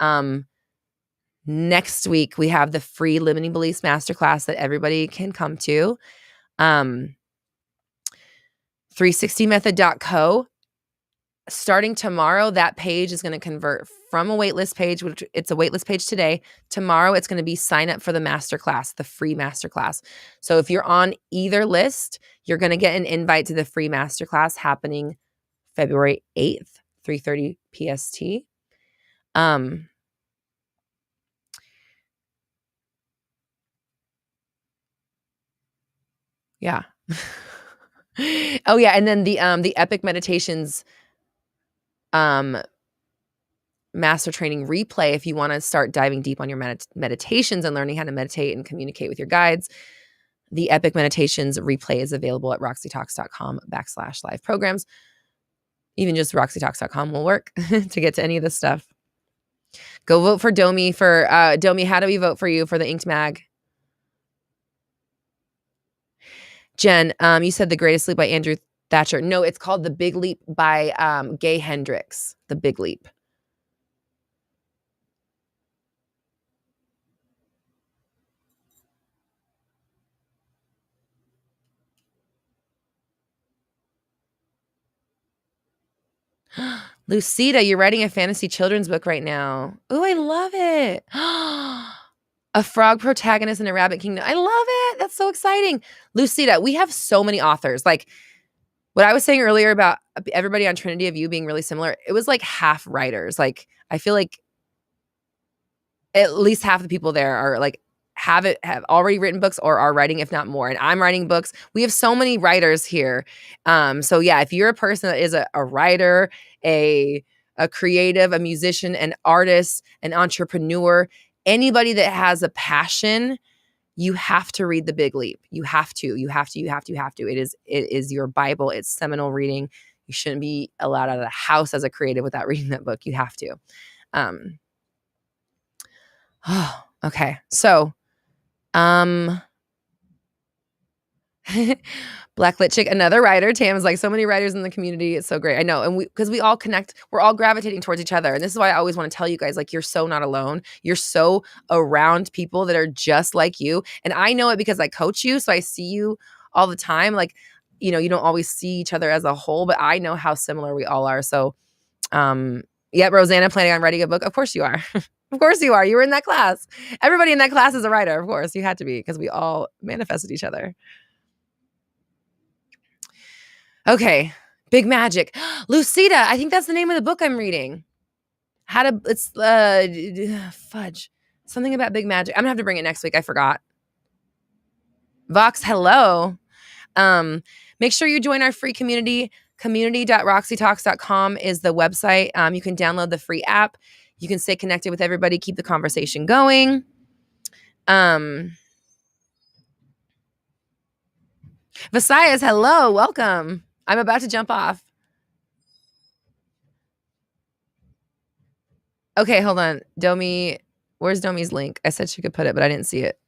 next week we have the free Limiting Beliefs Masterclass that everybody can come to. 360method.co. Starting tomorrow, that page is going to convert from a waitlist page, which it's a waitlist page today. Tomorrow, it's going to be sign up for the masterclass, the free masterclass. So if you're on either list, you're going to get an invite to the free masterclass happening February 8th, 3:30 PST. Yeah. Oh yeah, and then the Epic Meditations master training replay, if you want to start diving deep on your meditations and learning how to meditate and communicate with your guides, the Epic Meditations replay is available at roxytalks.com/live programs. Even just roxytalks.com will work to get to any of this stuff. Go vote for Domi for Domi. How do we vote for you for the Inked Mag? Jen, you said The Greatest Leap by Andrew Thatcher. No, it's called The Big Leap by Gay Hendricks. The Big Leap. Lucida, you're writing a fantasy children's book right now. Oh, I love it. A frog protagonist in a rabbit kingdom. I love it. That's so exciting. Lucida, we have so many authors. Like what I was saying earlier about everybody on Trinity of You being really similar, it was like half writers. Like I feel like at least half the people there are like have already written books or are writing, if not more. And I'm writing books. We have so many writers here. So yeah, if you're a person that is a writer, a creative, a musician, an artist, an entrepreneur, anybody that has a passion, you have to read The Big Leap. You have to. It is your Bible. It's seminal reading. You shouldn't be allowed out of the house as a creative without reading that book. You have to. Oh, okay. So, Blacklit Chick, another writer. Tam's like, so many writers in the community. It's so great. I know. And because we all connect, we're all gravitating towards each other. And this is why I always want to tell you guys, like, you're so not alone. You're so around people that are just like you. And I know it because I coach you. So I see you all the time. Like, you know, you don't always see each other as a whole, but I know how similar we all are. So, yeah, Rosanna planning on writing a book. Of course you are. Of course you are. You were in that class. Everybody in that class is a writer. Of course you had to be because we all manifested each other. Okay. Big Magic. Lucida. I think that's the name of the book I'm reading. It's fudge. Something about Big Magic. I'm gonna have to bring it next week. I forgot. Vox, hello. Make sure you join our free community. Community.roxytalks.com is the website. You can download the free app. You can stay connected with everybody, keep the conversation going. Visayas, hello, welcome. I'm about to jump off. Okay, hold on. Domi, where's Domi's link? I said she could put it, but I didn't see it.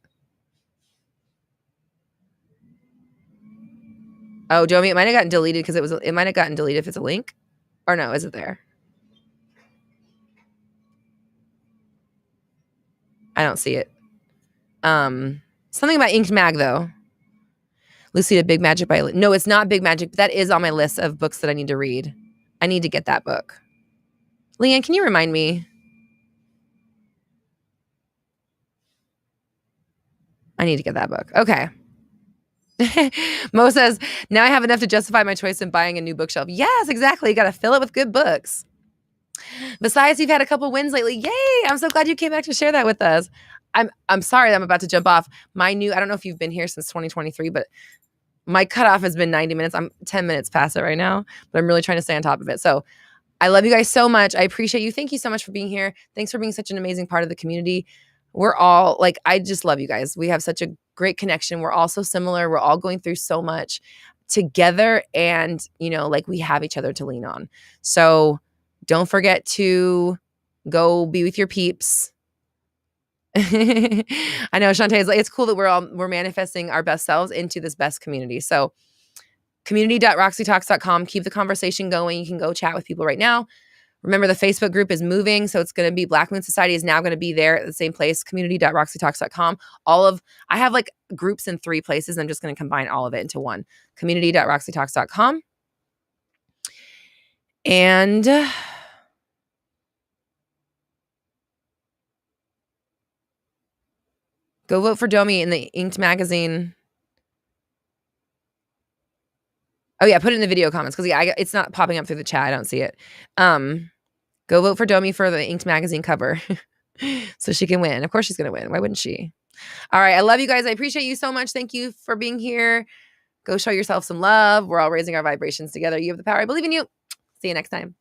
Oh, Domi, it might have gotten deleted because it might have gotten deleted if it's a link. Or no, is it there? I don't see it. Something about Inked Mag though. Lucida, Big Magic by no, it's not Big Magic, but that is on my list of books that I need to read. I need to get that book. Leanne, can you remind me? I need to get that book. Okay. Mo says, now I have enough to justify my choice in buying a new bookshelf. Yes, exactly. You got to fill it with good books. Besides, you've had a couple wins lately. Yay! I'm so glad you came back to share that with us. I'm sorry that I'm about to jump off. I don't know if you've been here since 2023, but my cutoff has been 90 minutes. I'm 10 minutes past it right now, but I'm really trying to stay on top of it. So I love you guys so much. I appreciate you. Thank you so much for being here. Thanks for being such an amazing part of the community. We're all like, I just love you guys. We have such a great connection. We're all so similar. We're all going through so much together and, like we have each other to lean on. So don't forget to go be with your peeps. I know Shantae is like, it's cool that we're manifesting our best selves into this best community. So community.roxytalks.com. Keep the conversation going. You can go chat with people right now. Remember, the Facebook group is moving, so it's going to be Black Moon Society is now going to be there at the same place, community.roxytalks.com. I have like groups in 3 places. I'm just going to combine all of it into one, community.roxytalks.com. And go vote for Domi in the Inked magazine. Oh yeah, put it in the video comments because it's not popping up through the chat. I don't see it. Go vote for Domi for the Inked magazine cover so she can win. Of course she's going to win. Why wouldn't she? All right. I love you guys. I appreciate you so much. Thank you for being here. Go show yourself some love. We're all raising our vibrations together. You have the power. I believe in you. See you next time.